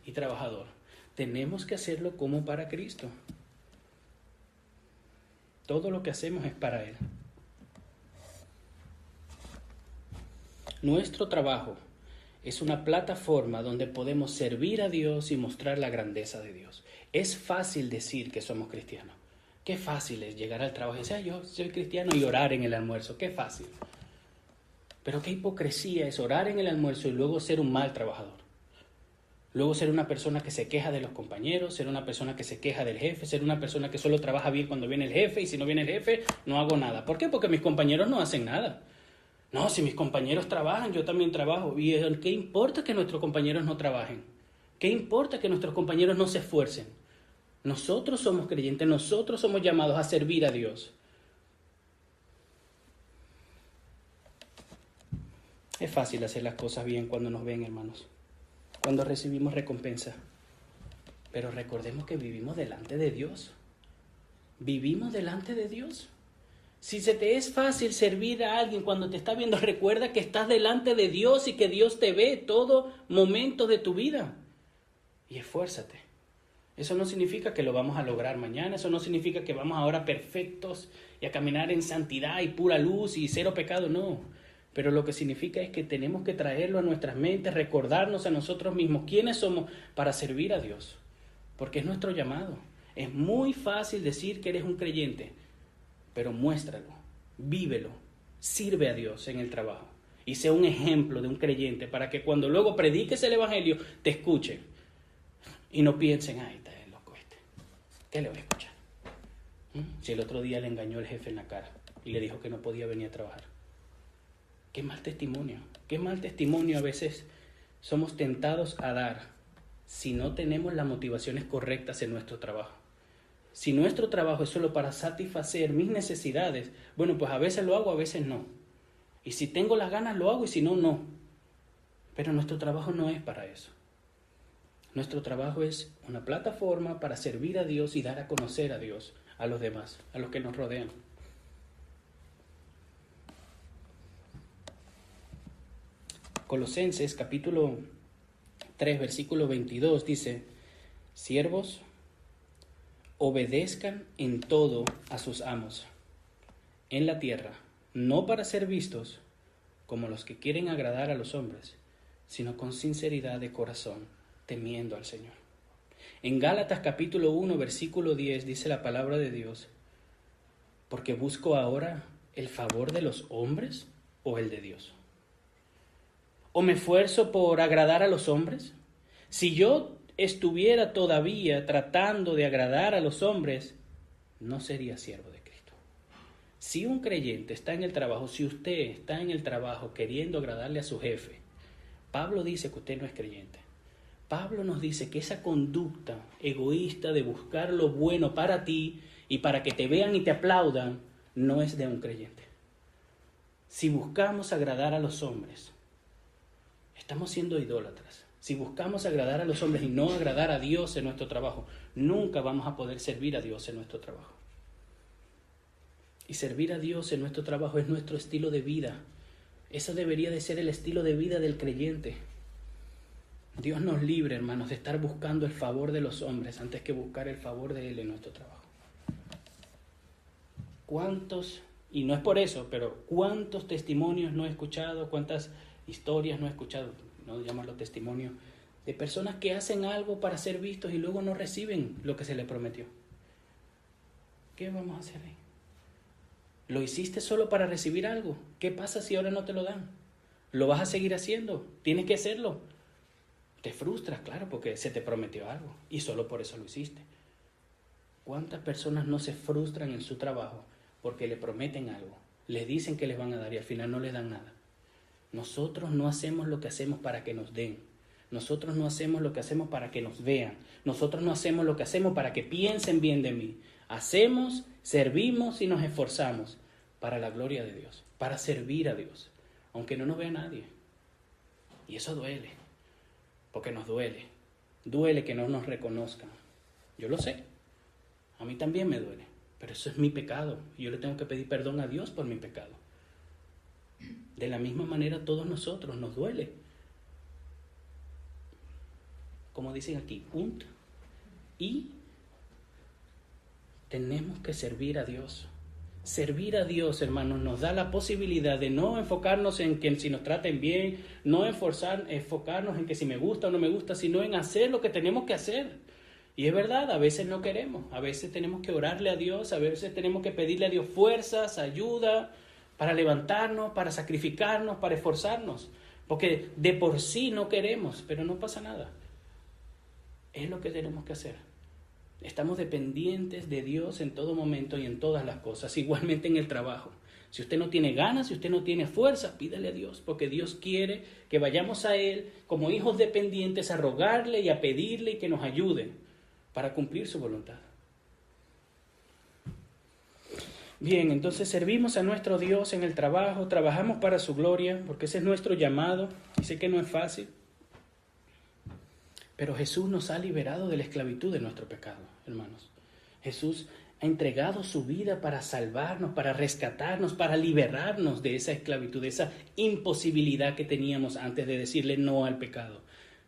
y trabajador. Tenemos que hacerlo como para Cristo. Todo lo que hacemos es para Él. Nuestro trabajo es una plataforma donde podemos servir a Dios y mostrar la grandeza de Dios. Es fácil decir que somos cristianos. Qué fácil es llegar al trabajo y decir, yo soy cristiano y orar en el almuerzo. Qué fácil. Pero qué hipocresía es orar en el almuerzo y luego ser un mal trabajador. Luego ser una persona que se queja de los compañeros, ser una persona que se queja del jefe, ser una persona que solo trabaja bien cuando viene el jefe y si no viene el jefe no hago nada. ¿Por qué? Porque mis compañeros no hacen nada. No, si mis compañeros trabajan, yo también trabajo. ¿Y qué importa que nuestros compañeros no trabajen? ¿Qué importa que nuestros compañeros no se esfuercen? Nosotros somos creyentes, nosotros somos llamados a servir a Dios. Es fácil hacer las cosas bien cuando nos ven, hermanos, cuando recibimos recompensa. Pero recordemos que vivimos delante de Dios. Vivimos delante de Dios. Si se te es fácil servir a alguien cuando te está viendo, recuerda que estás delante de Dios y que Dios te ve todo momento de tu vida. Y esfuérzate. Eso no significa que lo vamos a lograr mañana, eso no significa que vamos ahora perfectos y a caminar en santidad y pura luz y cero pecado, no. Pero lo que significa es que tenemos que traerlo a nuestras mentes, recordarnos a nosotros mismos quiénes somos para servir a Dios, porque es nuestro llamado. Es muy fácil decir que eres un creyente, pero muéstralo, vívelo, sirve a Dios en el trabajo y sea un ejemplo de un creyente para que cuando luego prediques el evangelio te escuchen y no piensen, ay, está loco este, ¿qué le voy a escuchar? Si el otro día le engañó el jefe en la cara y le dijo que no podía venir a trabajar. Qué mal testimonio a veces somos tentados a dar si no tenemos las motivaciones correctas en nuestro trabajo. Si nuestro trabajo es solo para satisfacer mis necesidades, bueno, pues a veces lo hago, a veces no. Y si tengo las ganas lo hago y si no, no. Pero nuestro trabajo no es para eso. Nuestro trabajo es una plataforma para servir a Dios y dar a conocer a Dios a los demás, a los que nos rodean. Colosenses capítulo 3, versículo 22 dice, siervos, obedezcan en todo a sus amos en la tierra, no para ser vistos como los que quieren agradar a los hombres, sino con sinceridad de corazón, temiendo al Señor. En Gálatas capítulo 1, versículo 10 dice la palabra de Dios: porque busco ahora el favor de los hombres o el de Dios. ¿O me esfuerzo por agradar a los hombres? Si yo estuviera todavía tratando de agradar a los hombres, no sería siervo de Cristo. Si un creyente está en el trabajo, si usted está en el trabajo queriendo agradarle a su jefe, Pablo dice que usted no es creyente. Pablo nos dice que esa conducta egoísta de buscar lo bueno para ti y para que te vean y te aplaudan, no es de un creyente. Si buscamos agradar a los hombres, estamos siendo idólatras. Si buscamos agradar a los hombres y no agradar a Dios en nuestro trabajo, nunca vamos a poder servir a Dios en nuestro trabajo. Y servir a Dios en nuestro trabajo es nuestro estilo de vida. Eso debería de ser el estilo de vida del creyente. Dios nos libre, hermanos, de estar buscando el favor de los hombres antes que buscar el favor de Él en nuestro trabajo. ¿Cuántos, y no es por eso, pero cuántos testimonios no he escuchado, cuántas historias no he escuchado, no llamarlo testimonio, de personas que hacen algo para ser vistos y luego no reciben lo que se les prometió? ¿Qué vamos a hacer ahí? ¿Lo hiciste solo para recibir algo? ¿Qué pasa si ahora no te lo dan? ¿Lo vas a seguir haciendo? ¿Tienes que hacerlo? Te frustras, claro, porque se te prometió algo y solo por eso lo hiciste. ¿Cuántas personas no se frustran en su trabajo porque le prometen algo? Les dicen que les van a dar y al final no les dan nada. Nosotros no hacemos lo que hacemos para que nos den. Nosotros no hacemos lo que hacemos para que nos vean. Nosotros no hacemos lo que hacemos para que piensen bien de mí. Hacemos, servimos y nos esforzamos para la gloria de Dios, para servir a Dios, aunque no nos vea nadie. Y eso duele. Porque nos duele. Duele que no nos reconozcan. Yo lo sé. A mí también me duele. Pero eso es mi pecado. Y yo le tengo que pedir perdón a Dios por mi pecado. De la misma manera a todos nosotros nos duele. Como dicen aquí, y tenemos que servir a Dios. Servir a Dios, hermanos, nos da la posibilidad de no enfocarnos en que si nos traten bien, no enfocarnos en que si me gusta o no me gusta, sino en hacer lo que tenemos que hacer. Y es verdad, a veces no queremos, a veces tenemos que orarle a Dios, a veces tenemos que pedirle a Dios fuerzas, ayuda, para levantarnos, para sacrificarnos, para esforzarnos. Porque de por sí no queremos, pero no pasa nada. Es lo que tenemos que hacer. Estamos dependientes de Dios en todo momento y en todas las cosas, igualmente en el trabajo. Si usted no tiene ganas, si usted no tiene fuerza, pídale a Dios, porque Dios quiere que vayamos a Él como hijos dependientes a rogarle y a pedirle y que nos ayude para cumplir su voluntad. Bien, entonces servimos a nuestro Dios en el trabajo, trabajamos para su gloria, porque ese es nuestro llamado, y sé que no es fácil. Pero Jesús nos ha liberado de la esclavitud de nuestro pecado, hermanos. Jesús ha entregado su vida para salvarnos, para rescatarnos, para liberarnos de esa esclavitud, de esa imposibilidad que teníamos antes de decirle no al pecado.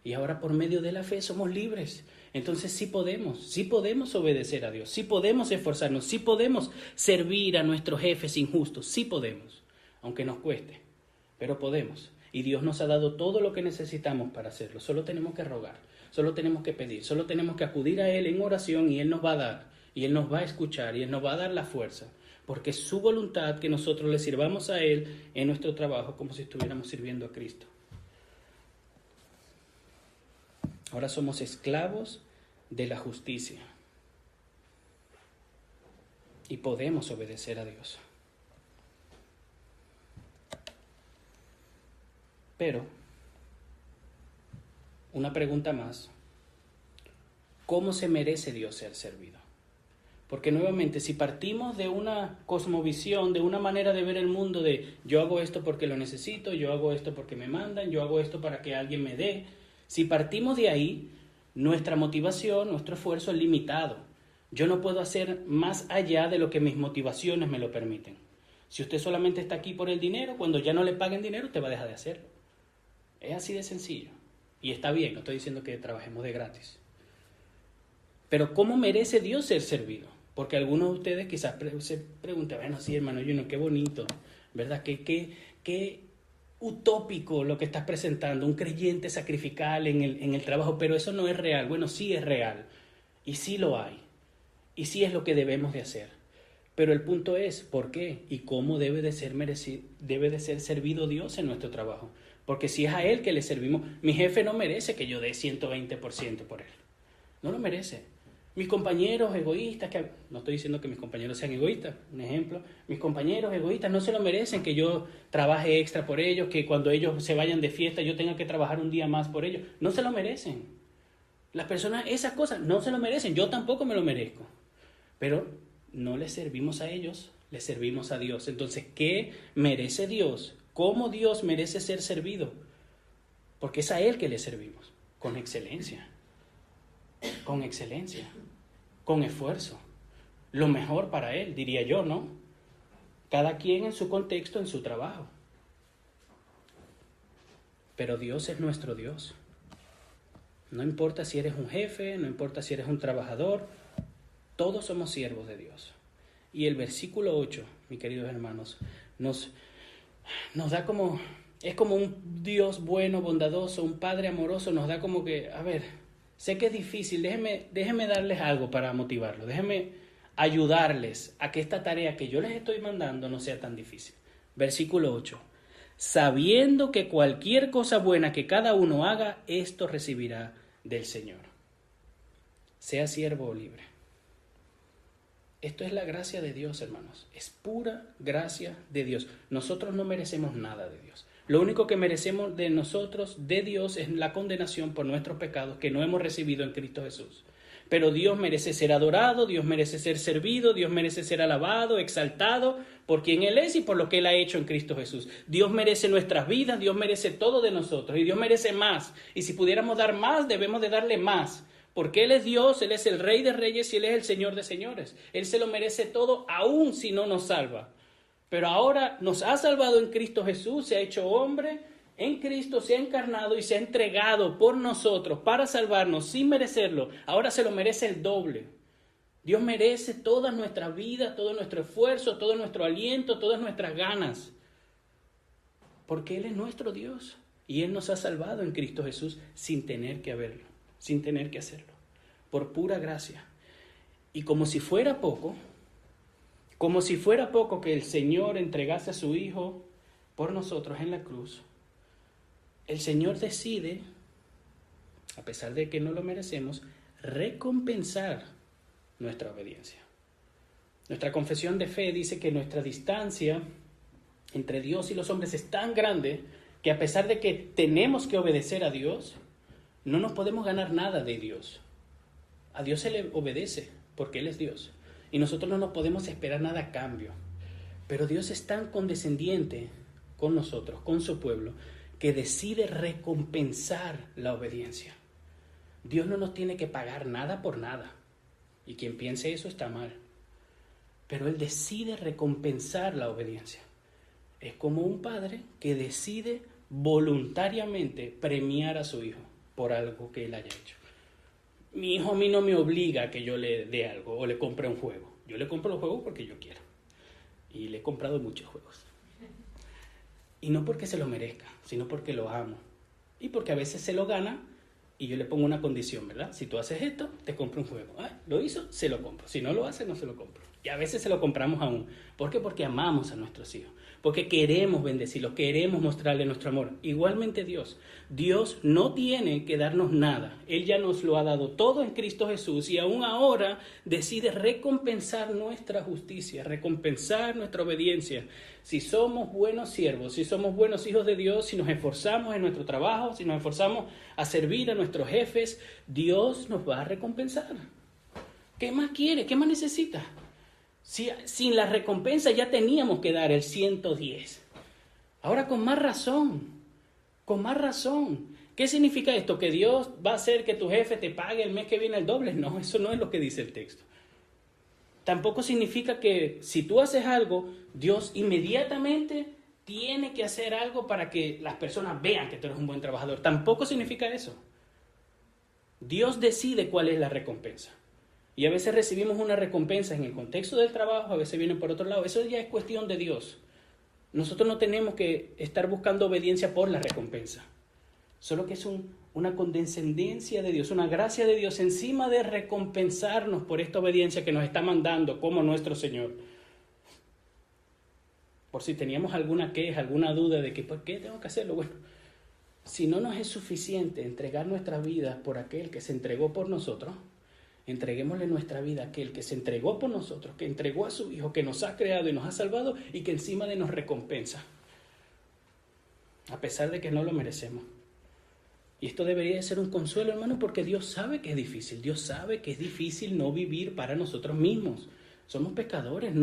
Y ahora por medio de la fe somos libres. Entonces sí podemos obedecer a Dios, sí podemos esforzarnos, sí podemos servir a nuestros jefes injustos, sí podemos, aunque nos cueste, pero podemos. Y Dios nos ha dado todo lo que necesitamos para hacerlo, solo tenemos que rogar. Solo tenemos que pedir, solo tenemos que acudir a Él en oración y Él nos va a dar, y Él nos va a escuchar y Él nos va a dar la fuerza, porque es su voluntad que nosotros le sirvamos a Él en nuestro trabajo como si estuviéramos sirviendo a Cristo. Ahora somos esclavos de la justicia y podemos obedecer a Dios. Pero una pregunta más: ¿cómo se merece Dios ser servido? Porque nuevamente, si partimos de una cosmovisión, de una manera de ver el mundo de yo hago esto porque lo necesito, yo hago esto porque me mandan, yo hago esto para que alguien me dé, si partimos de ahí, nuestra motivación, nuestro esfuerzo es limitado. Yo no puedo hacer más allá de lo que mis motivaciones me lo permiten. Si usted solamente está aquí por el dinero, cuando ya no le paguen dinero, usted va a dejar de hacerlo. Es así de sencillo. Y está bien, no estoy diciendo que trabajemos de gratis. Pero ¿cómo merece Dios ser servido? Porque algunos de ustedes quizás se preguntan, bueno, sí, hermano, qué bonito, ¿verdad? Qué utópico lo que estás presentando, un creyente sacrificial en el trabajo, pero eso no es real. Bueno, sí es real, y sí lo hay, y sí es lo que debemos de hacer. Pero el punto es, ¿por qué? Y cómo debe de ser servido Dios en nuestro trabajo. Porque si es a Él que le servimos, mi jefe no merece que yo dé 120% por Él. No lo merece. Mis compañeros egoístas, no estoy diciendo que mis compañeros sean egoístas, un ejemplo, mis compañeros egoístas no se lo merecen que yo trabaje extra por ellos, que cuando ellos se vayan de fiesta yo tenga que trabajar un día más por ellos. No se lo merecen. Las personas, esas cosas no se lo merecen, yo tampoco me lo merezco. Pero no les servimos a ellos, les servimos a Dios. Entonces, ¿qué merece Dios? ¿Cómo Dios merece ser servido? Porque es a Él que le servimos, con excelencia, con esfuerzo. Lo mejor para Él, diría yo, ¿no? Cada quien en su contexto, en su trabajo. Pero Dios es nuestro Dios. No importa si eres un jefe, no importa si eres un trabajador, todos somos siervos de Dios. Y el versículo 8, mis queridos hermanos, nos da como, es como un Dios bueno, bondadoso, un Padre amoroso, nos da como que, a ver, sé que es difícil, déjenme darles algo para motivarlos, déjenme ayudarles a que esta tarea que yo les estoy mandando no sea tan difícil. Versículo 8, sabiendo que cualquier cosa buena que cada uno haga, esto recibirá del Señor. Sea siervo o libre. Esto es la gracia de Dios, hermanos. Es pura gracia de Dios. Nosotros no merecemos nada de Dios. Lo único que merecemos de nosotros, de Dios, es la condenación por nuestros pecados que no hemos recibido en Cristo Jesús. Pero Dios merece ser adorado, Dios merece ser servido, Dios merece ser alabado, exaltado por quien Él es y por lo que Él ha hecho en Cristo Jesús. Dios merece nuestras vidas, Dios merece todo de nosotros y Dios merece más. Y si pudiéramos dar más, debemos de darle más. Porque Él es Dios, Él es el Rey de Reyes y Él es el Señor de Señores. Él se lo merece todo, aun si no nos salva. Pero ahora nos ha salvado en Cristo Jesús, se ha hecho hombre, en Cristo se ha encarnado y se ha entregado por nosotros para salvarnos sin merecerlo. Ahora se lo merece el doble. Dios merece toda nuestra vida, todo nuestro esfuerzo, todo nuestro aliento, todas nuestras ganas. Porque Él es nuestro Dios y Él nos ha salvado en Cristo Jesús sin tener que hacerlo, por pura gracia. Y como si fuera poco que el Señor entregase a su Hijo por nosotros en la cruz, el Señor decide, a pesar de que no lo merecemos, recompensar nuestra obediencia. Nuestra confesión de fe dice que nuestra distancia entre Dios y los hombres es tan grande que a pesar de que tenemos que obedecer a Dios, no nos podemos ganar nada de Dios. A Dios se le obedece porque Él es Dios. Y nosotros no nos podemos esperar nada a cambio. Pero Dios es tan condescendiente con nosotros, con su pueblo, que decide recompensar la obediencia. Dios no nos tiene que pagar nada por nada. Y quien piense eso está mal. Pero Él decide recompensar la obediencia. Es como un padre que decide voluntariamente premiar a su hijo por algo que él haya hecho. Mi hijo a mí no me obliga a que yo le dé algo o le compre un juego. Yo le compro los juegos porque yo quiero. Y le he comprado muchos juegos. Y no porque se lo merezca, sino porque lo amo. Y porque a veces se lo gana y yo le pongo una condición, ¿verdad? Si tú haces esto, te compro un juego. ¿Lo hizo? Se lo compro. Si no lo hace, no se lo compro. Y a veces se lo compramos aún. ¿Por qué? Porque amamos a nuestros hijos. Porque queremos bendecirlos, queremos mostrarle nuestro amor. Igualmente Dios. Dios no tiene que darnos nada. Él ya nos lo ha dado todo en Cristo Jesús y aún ahora decide recompensar nuestra justicia, recompensar nuestra obediencia. Si somos buenos siervos, si somos buenos hijos de Dios, si nos esforzamos en nuestro trabajo, si nos esforzamos a servir a nuestros jefes, Dios nos va a recompensar. ¿Qué más quiere? ¿Qué más necesita? Si, sin la recompensa ya teníamos que dar el 110. Ahora con más razón. ¿Qué significa esto? ¿Que Dios va a hacer que tu jefe te pague el mes que viene el doble? No, eso no es lo que dice el texto. Tampoco significa que si tú haces algo, Dios inmediatamente tiene que hacer algo para que las personas vean que tú eres un buen trabajador. Tampoco significa eso. Dios decide cuál es la recompensa. Y a veces recibimos una recompensa en el contexto del trabajo, a veces viene por otro lado. Eso ya es cuestión de Dios. Nosotros no tenemos que estar buscando obediencia por la recompensa, solo que es una condescendencia de Dios, una gracia de Dios encima de recompensarnos por esta obediencia que nos está mandando como nuestro Señor. Por si teníamos alguna queja, alguna duda de que ¿por qué tengo que hacerlo? Bueno, si no nos es suficiente entregar nuestra vida por aquel que se entregó por nosotros, entreguémosle nuestra vida a aquel que se entregó por nosotros, que entregó a su Hijo, que nos ha creado y nos ha salvado y que encima de nos recompensa, a pesar de que no lo merecemos. Y esto debería de ser un consuelo, hermano, porque Dios sabe que es difícil. Dios sabe que es difícil no vivir para nosotros mismos. Somos pecadores,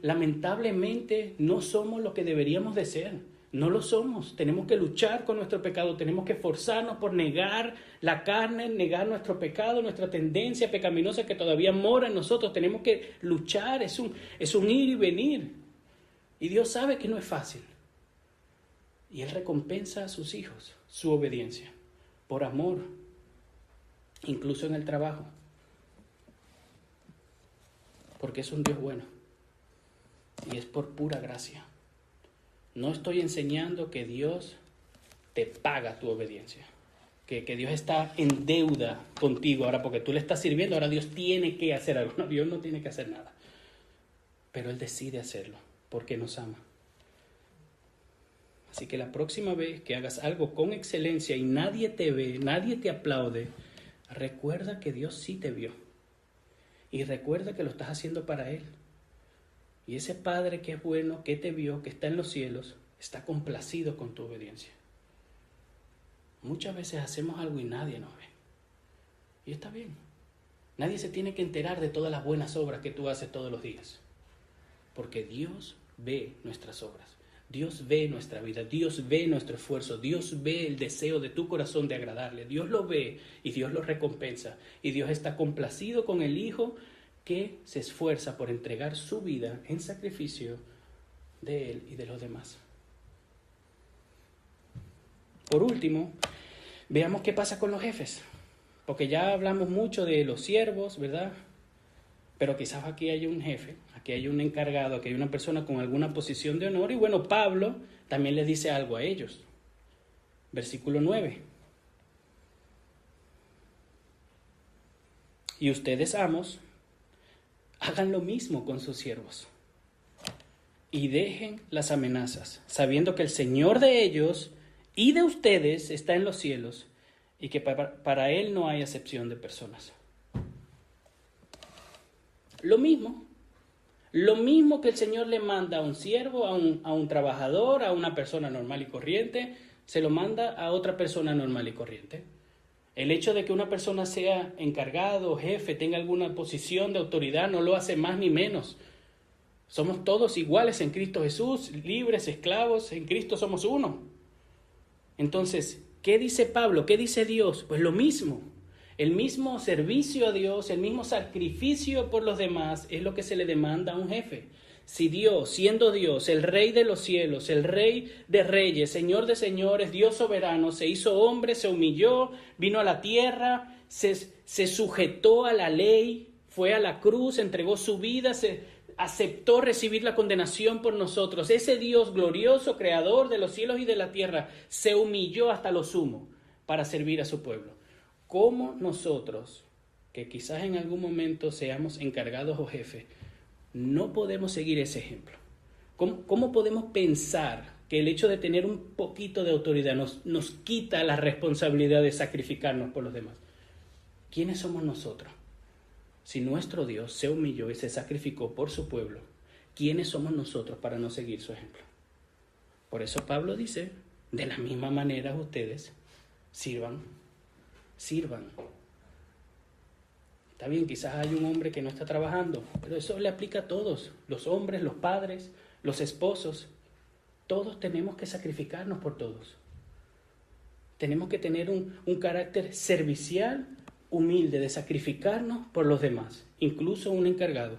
lamentablemente no somos lo que deberíamos de ser. No lo somos. Tenemos que luchar con nuestro pecado. Tenemos que esforzarnos por negar la carne, negar nuestro pecado, nuestra tendencia pecaminosa que todavía mora en nosotros. Tenemos que luchar. Es un ir y venir. Y Dios sabe que no es fácil. Y Él recompensa a sus hijos su obediencia por amor, incluso en el trabajo. Porque es un Dios bueno. Y es por pura gracia. No estoy enseñando que Dios te paga tu obediencia. Que Dios está en deuda contigo ahora porque tú le estás sirviendo. Ahora Dios tiene que hacer algo. No, Dios no tiene que hacer nada. Pero Él decide hacerlo porque nos ama. Así que la próxima vez que hagas algo con excelencia y nadie te ve, nadie te aplaude, recuerda que Dios sí te vio. Y recuerda que lo estás haciendo para Él. Y ese Padre que es bueno, que te vio, que está en los cielos, está complacido con tu obediencia. Muchas veces hacemos algo y nadie nos ve. Y está bien. Nadie se tiene que enterar de todas las buenas obras que tú haces todos los días. Porque Dios ve nuestras obras. Dios ve nuestra vida, Dios ve nuestro esfuerzo, Dios ve el deseo de tu corazón de agradarle. Dios lo ve y Dios lo recompensa. Y Dios está complacido con el Hijo que se esfuerza por entregar su vida en sacrificio de Él y de los demás. Por último, veamos qué pasa con los jefes. Porque ya hablamos mucho de los siervos, ¿verdad? Pero quizás aquí hay un jefe, aquí hay un encargado, aquí hay una persona con alguna posición de honor. Y bueno, Pablo también les dice algo a ellos. Versículo 9. Y ustedes, amos, hagan lo mismo con sus siervos. Y dejen las amenazas, sabiendo que el Señor de ellos y de ustedes está en los cielos y que para Él no hay acepción de personas. Lo mismo que el Señor le manda a un siervo, a un trabajador, a una persona normal y corriente, se lo manda a otra persona normal y corriente. El hecho de que una persona sea encargado, jefe, tenga alguna posición de autoridad, no lo hace más ni menos. Somos todos iguales en Cristo Jesús, libres, esclavos, en Cristo somos uno. Entonces, ¿qué dice Pablo? ¿Qué dice Dios? Pues lo mismo. El mismo servicio a Dios, el mismo sacrificio por los demás es lo que se le demanda a un jefe. Si Dios, siendo Dios, el Rey de los cielos, el Rey de reyes, Señor de señores, Dios soberano, se hizo hombre, se humilló, vino a la tierra, se sujetó a la ley, fue a la cruz, entregó su vida, se aceptó recibir la condenación por nosotros. Ese Dios glorioso, creador de los cielos y de la tierra, se humilló hasta lo sumo para servir a su pueblo. ¿Cómo nosotros, que quizás en algún momento seamos encargados o jefes, no podemos seguir ese ejemplo? ¿Cómo podemos pensar que el hecho de tener un poquito de autoridad nos quita la responsabilidad de sacrificarnos por los demás? ¿Quiénes somos nosotros? Si nuestro Dios se humilló y se sacrificó por su pueblo, ¿quiénes somos nosotros para no seguir su ejemplo? Por eso Pablo dice, de la misma manera ustedes sirvan. Está bien, quizás hay un hombre que no está trabajando, pero eso le aplica a todos, los hombres, los padres, los esposos. Todos tenemos que sacrificarnos por todos. Tenemos que tener un carácter servicial, humilde, de sacrificarnos por los demás, incluso un encargado.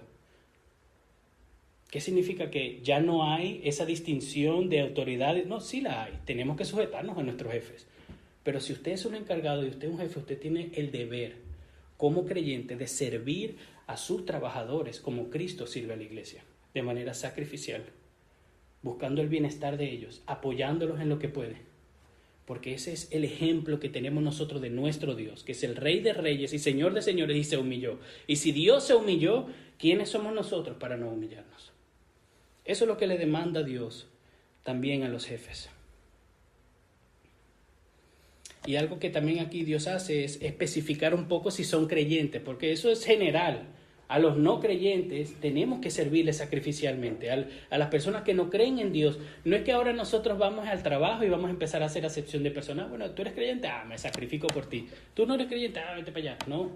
¿Qué significa? Que ya no hay esa distinción de autoridades. No, sí la hay. Tenemos que sujetarnos a nuestros jefes. Pero si usted es un encargado y usted es un jefe, usted tiene el deber, como creyente, de servir a sus trabajadores como Cristo sirve a la iglesia, de manera sacrificial. buscando el bienestar de ellos, apoyándolos en lo que puede. Porque ese es el ejemplo que tenemos nosotros de nuestro Dios, que es el Rey de Reyes y Señor de Señores, y se humilló. Y si Dios se humilló, ¿quiénes somos nosotros para no humillarnos? Eso es lo que le demanda Dios también a los jefes. Y algo que también aquí Dios hace es especificar un poco si son creyentes, porque eso es general. A los no creyentes tenemos que servirles sacrificialmente. A las personas que no creen en Dios, no es que ahora nosotros vamos al trabajo y vamos a empezar a hacer acepción de personas. Bueno, tú eres creyente, me sacrifico por ti. Tú no eres creyente, vete para allá. No,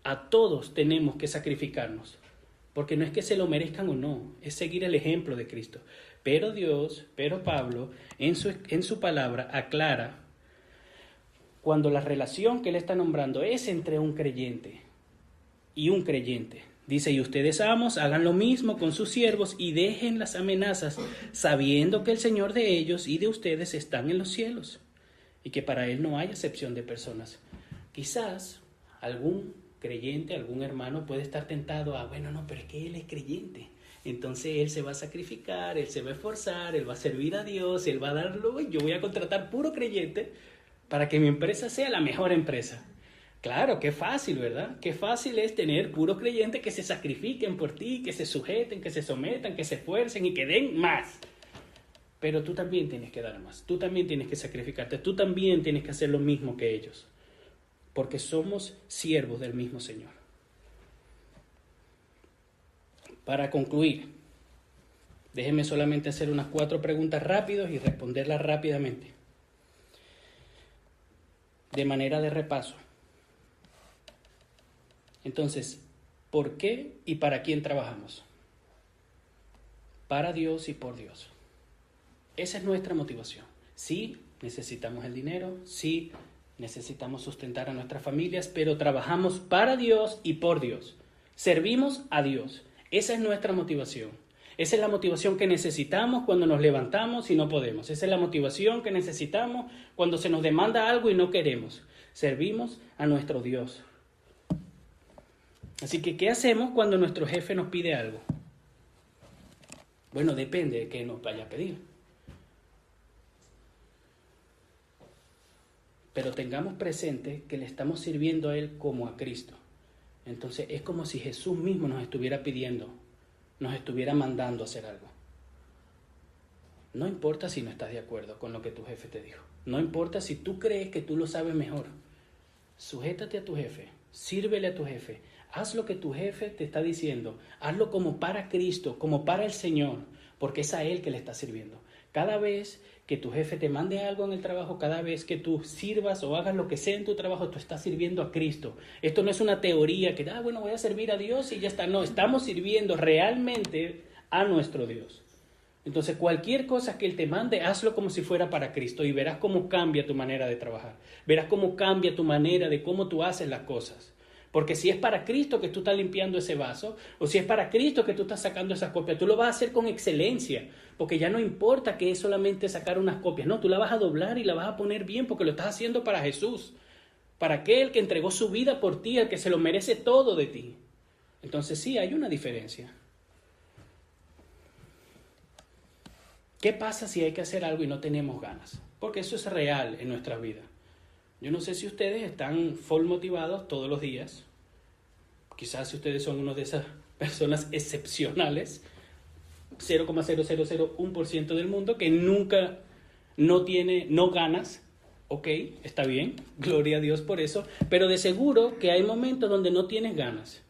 a todos tenemos que sacrificarnos, porque no es que se lo merezcan o no, es seguir el ejemplo de Cristo. Pero Pablo, en su palabra aclara cuando la relación que él está nombrando es entre un creyente y un creyente. Dice, y ustedes, amos, hagan lo mismo con sus siervos y dejen las amenazas, sabiendo que el Señor de ellos y de ustedes están en los cielos, y que para Él no hay acepción de personas. Quizás algún creyente, algún hermano puede estar tentado a, pero es que Él es creyente. Entonces Él se va a sacrificar, Él se va a esforzar, Él va a servir a Dios, Él va a darlo, y yo voy a contratar puro creyente para que mi empresa sea la mejor empresa. Claro, qué fácil, ¿verdad? Qué fácil es tener puros creyentes que se sacrifiquen por ti, que se sujeten, que se sometan, que se esfuercen y que den más. Pero tú también tienes que dar más, tú también tienes que sacrificarte, tú también tienes que hacer lo mismo que ellos, porque somos siervos del mismo Señor. Para concluir, déjenme solamente hacer unas 4 preguntas rápidas y responderlas rápidamente. De manera de repaso. Entonces, ¿por qué y para quién trabajamos? Para Dios y por Dios. Esa es nuestra motivación. Sí, necesitamos el dinero, sí, necesitamos sustentar a nuestras familias, pero trabajamos para Dios y por Dios. Servimos a Dios. Esa es nuestra motivación. Esa es la motivación que necesitamos cuando nos levantamos y no podemos. Esa es la motivación que necesitamos cuando se nos demanda algo y no queremos. Servimos a nuestro Dios. Así que, ¿qué hacemos cuando nuestro jefe nos pide algo? Bueno, depende de qué nos vaya a pedir. Pero tengamos presente que le estamos sirviendo a Él como a Cristo. Entonces, es como si Jesús mismo nos estuviera pidiendo, nos estuviera mandando a hacer algo. No importa si no estás de acuerdo con lo que tu jefe te dijo. No importa si tú crees que tú lo sabes mejor. Sujétate a tu jefe, sírvele a tu jefe. Haz lo que tu jefe te está diciendo. Hazlo como para Cristo, como para el Señor, porque es a Él que le estás sirviendo. Cada vez que tu jefe te mande algo en el trabajo, cada vez que tú sirvas o hagas lo que sea en tu trabajo, tú estás sirviendo a Cristo. Esto no es una teoría que, voy a servir a Dios y ya está. No, estamos sirviendo realmente a nuestro Dios. Entonces, cualquier cosa que Él te mande, hazlo como si fuera para Cristo y verás cómo cambia tu manera de trabajar. Verás cómo cambia tu manera de cómo tú haces las cosas. Porque si es para Cristo que tú estás limpiando ese vaso, o si es para Cristo que tú estás sacando esas copias, tú lo vas a hacer con excelencia, porque ya no importa que es solamente sacar unas copias, no, tú la vas a doblar y la vas a poner bien, porque lo estás haciendo para Jesús, para aquel que entregó su vida por ti, el que se lo merece todo de ti. Entonces sí, hay una diferencia. ¿Qué pasa si hay que hacer algo y no tenemos ganas? Porque eso es real en nuestra vida. Yo no sé si ustedes están full motivados todos los días. Quizás si ustedes son una de esas personas excepcionales, 0,0001% del mundo, que nunca no ganas. Ok, está bien, gloria a Dios por eso. Pero de seguro que hay momentos donde no tienes ganas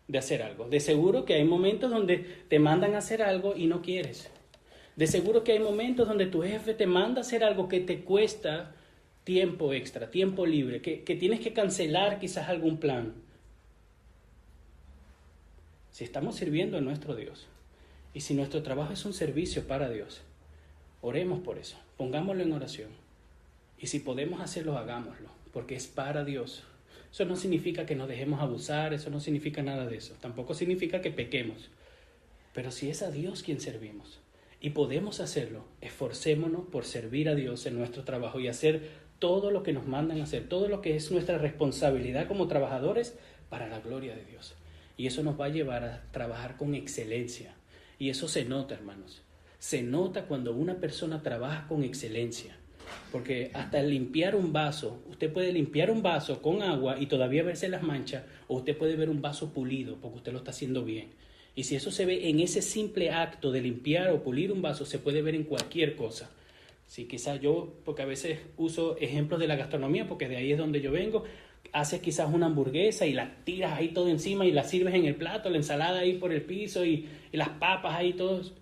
de hacer algo. De seguro que hay momentos donde te mandan a hacer algo y no quieres. De seguro que hay momentos donde tu jefe te manda a hacer algo que te cuesta tiempo extra, tiempo libre, que tienes que cancelar quizás algún plan. Si estamos sirviendo a nuestro Dios y si nuestro trabajo es un servicio para Dios, oremos por eso, pongámoslo en oración. Y si podemos hacerlo, hagámoslo, porque es para Dios. Eso no significa que nos dejemos abusar, eso no significa nada de eso. Tampoco significa que pequemos. Pero si es a Dios quien servimos y podemos hacerlo, esforcémonos por servir a Dios en nuestro trabajo y hacer todo lo que nos mandan a hacer, todo lo que es nuestra responsabilidad como trabajadores para la gloria de Dios. Y eso nos va a llevar a trabajar con excelencia. Y eso se nota, hermanos. Se nota cuando una persona trabaja con excelencia. Porque hasta limpiar un vaso, usted puede limpiar un vaso con agua y todavía verse las manchas, o usted puede ver un vaso pulido porque usted lo está haciendo bien. Y si eso se ve en ese simple acto de limpiar o pulir un vaso, se puede ver en cualquier cosa. Sí, quizás yo, porque a veces uso ejemplos de la gastronomía, porque de ahí es donde yo vengo, haces quizás una hamburguesa y la tiras ahí todo encima y la sirves en el plato, la ensalada ahí por el piso y las papas ahí todos.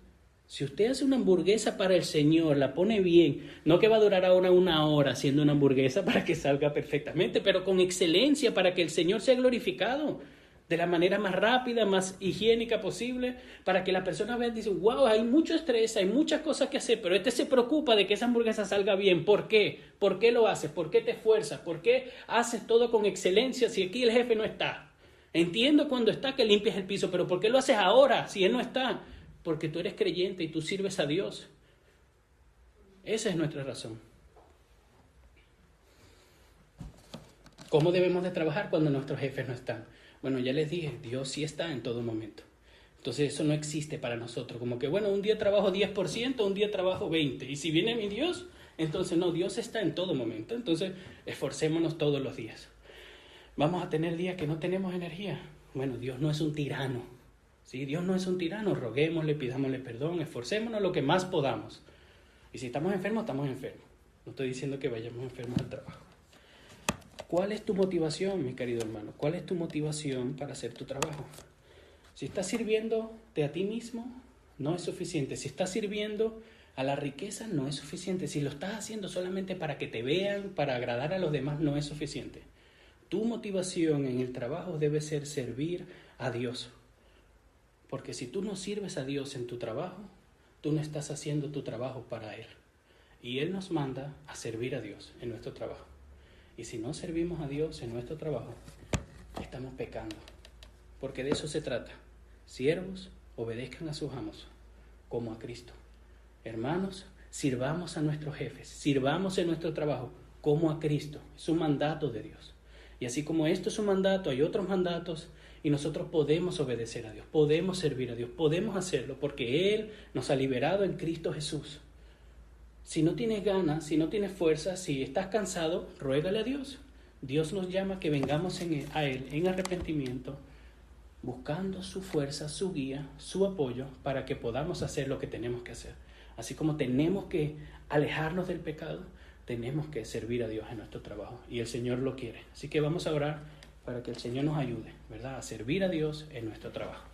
Si usted hace una hamburguesa para el Señor, la pone bien, no que va a durar ahora una hora haciendo una hamburguesa para que salga perfectamente, pero con excelencia para que el Señor sea glorificado de la manera más rápida, más higiénica posible, para que la persona vea y dice, wow, hay mucho estrés, hay muchas cosas que hacer, pero este se preocupa de que esa hamburguesa salga bien. ¿Por qué? ¿Por qué lo haces? ¿Por qué te esfuerzas? ¿Por qué haces todo con excelencia si aquí el jefe no está? Entiendo cuando está que limpias el piso, pero ¿por qué lo haces ahora si él no está? Porque tú eres creyente y tú sirves a Dios. Esa es nuestra razón. ¿Cómo debemos de trabajar cuando nuestros jefes no están? Bueno, ya les dije, Dios sí está en todo momento. Entonces eso no existe para nosotros. Como que, bueno, un día trabajo 10%, un día trabajo 20%. Y si viene mi Dios, entonces no, Dios está en todo momento. Entonces esforcémonos todos los días. Vamos a tener días que no tenemos energía. Bueno, Dios no es un tirano. ¿Sí? Dios no es un tirano. Roguémosle, pidámosle perdón, esforcémonos lo que más podamos. Y si estamos enfermos, estamos enfermos. No estoy diciendo que vayamos enfermos al trabajo. ¿Cuál es tu motivación, mi querido hermano? ¿Cuál es tu motivación para hacer tu trabajo? Si estás sirviéndote a ti mismo, no es suficiente. Si estás sirviendo a la riqueza, no es suficiente. Si lo estás haciendo solamente para que te vean, para agradar a los demás, no es suficiente. Tu motivación en el trabajo debe ser servir a Dios. Porque si tú no sirves a Dios en tu trabajo, tú no estás haciendo tu trabajo para Él. Y Él nos manda a servir a Dios en nuestro trabajo. Y si no servimos a Dios en nuestro trabajo, estamos pecando. Porque de eso se trata. Siervos, obedezcan a sus amos, como a Cristo. Hermanos, sirvamos a nuestros jefes, sirvamos en nuestro trabajo, como a Cristo. Es un mandato de Dios. Y así como esto es un mandato, hay otros mandatos, y nosotros podemos obedecer a Dios, podemos servir a Dios, podemos hacerlo, porque Él nos ha liberado en Cristo Jesús. Si no tienes ganas, si no tienes fuerza, si estás cansado, ruégale a Dios. Dios nos llama a que vengamos a Él en arrepentimiento, buscando su fuerza, su guía, su apoyo, para que podamos hacer lo que tenemos que hacer. Así como tenemos que alejarnos del pecado, tenemos que servir a Dios en nuestro trabajo. Y el Señor lo quiere. Así que vamos a orar para que el Señor nos ayude, ¿verdad?, a servir a Dios en nuestro trabajo.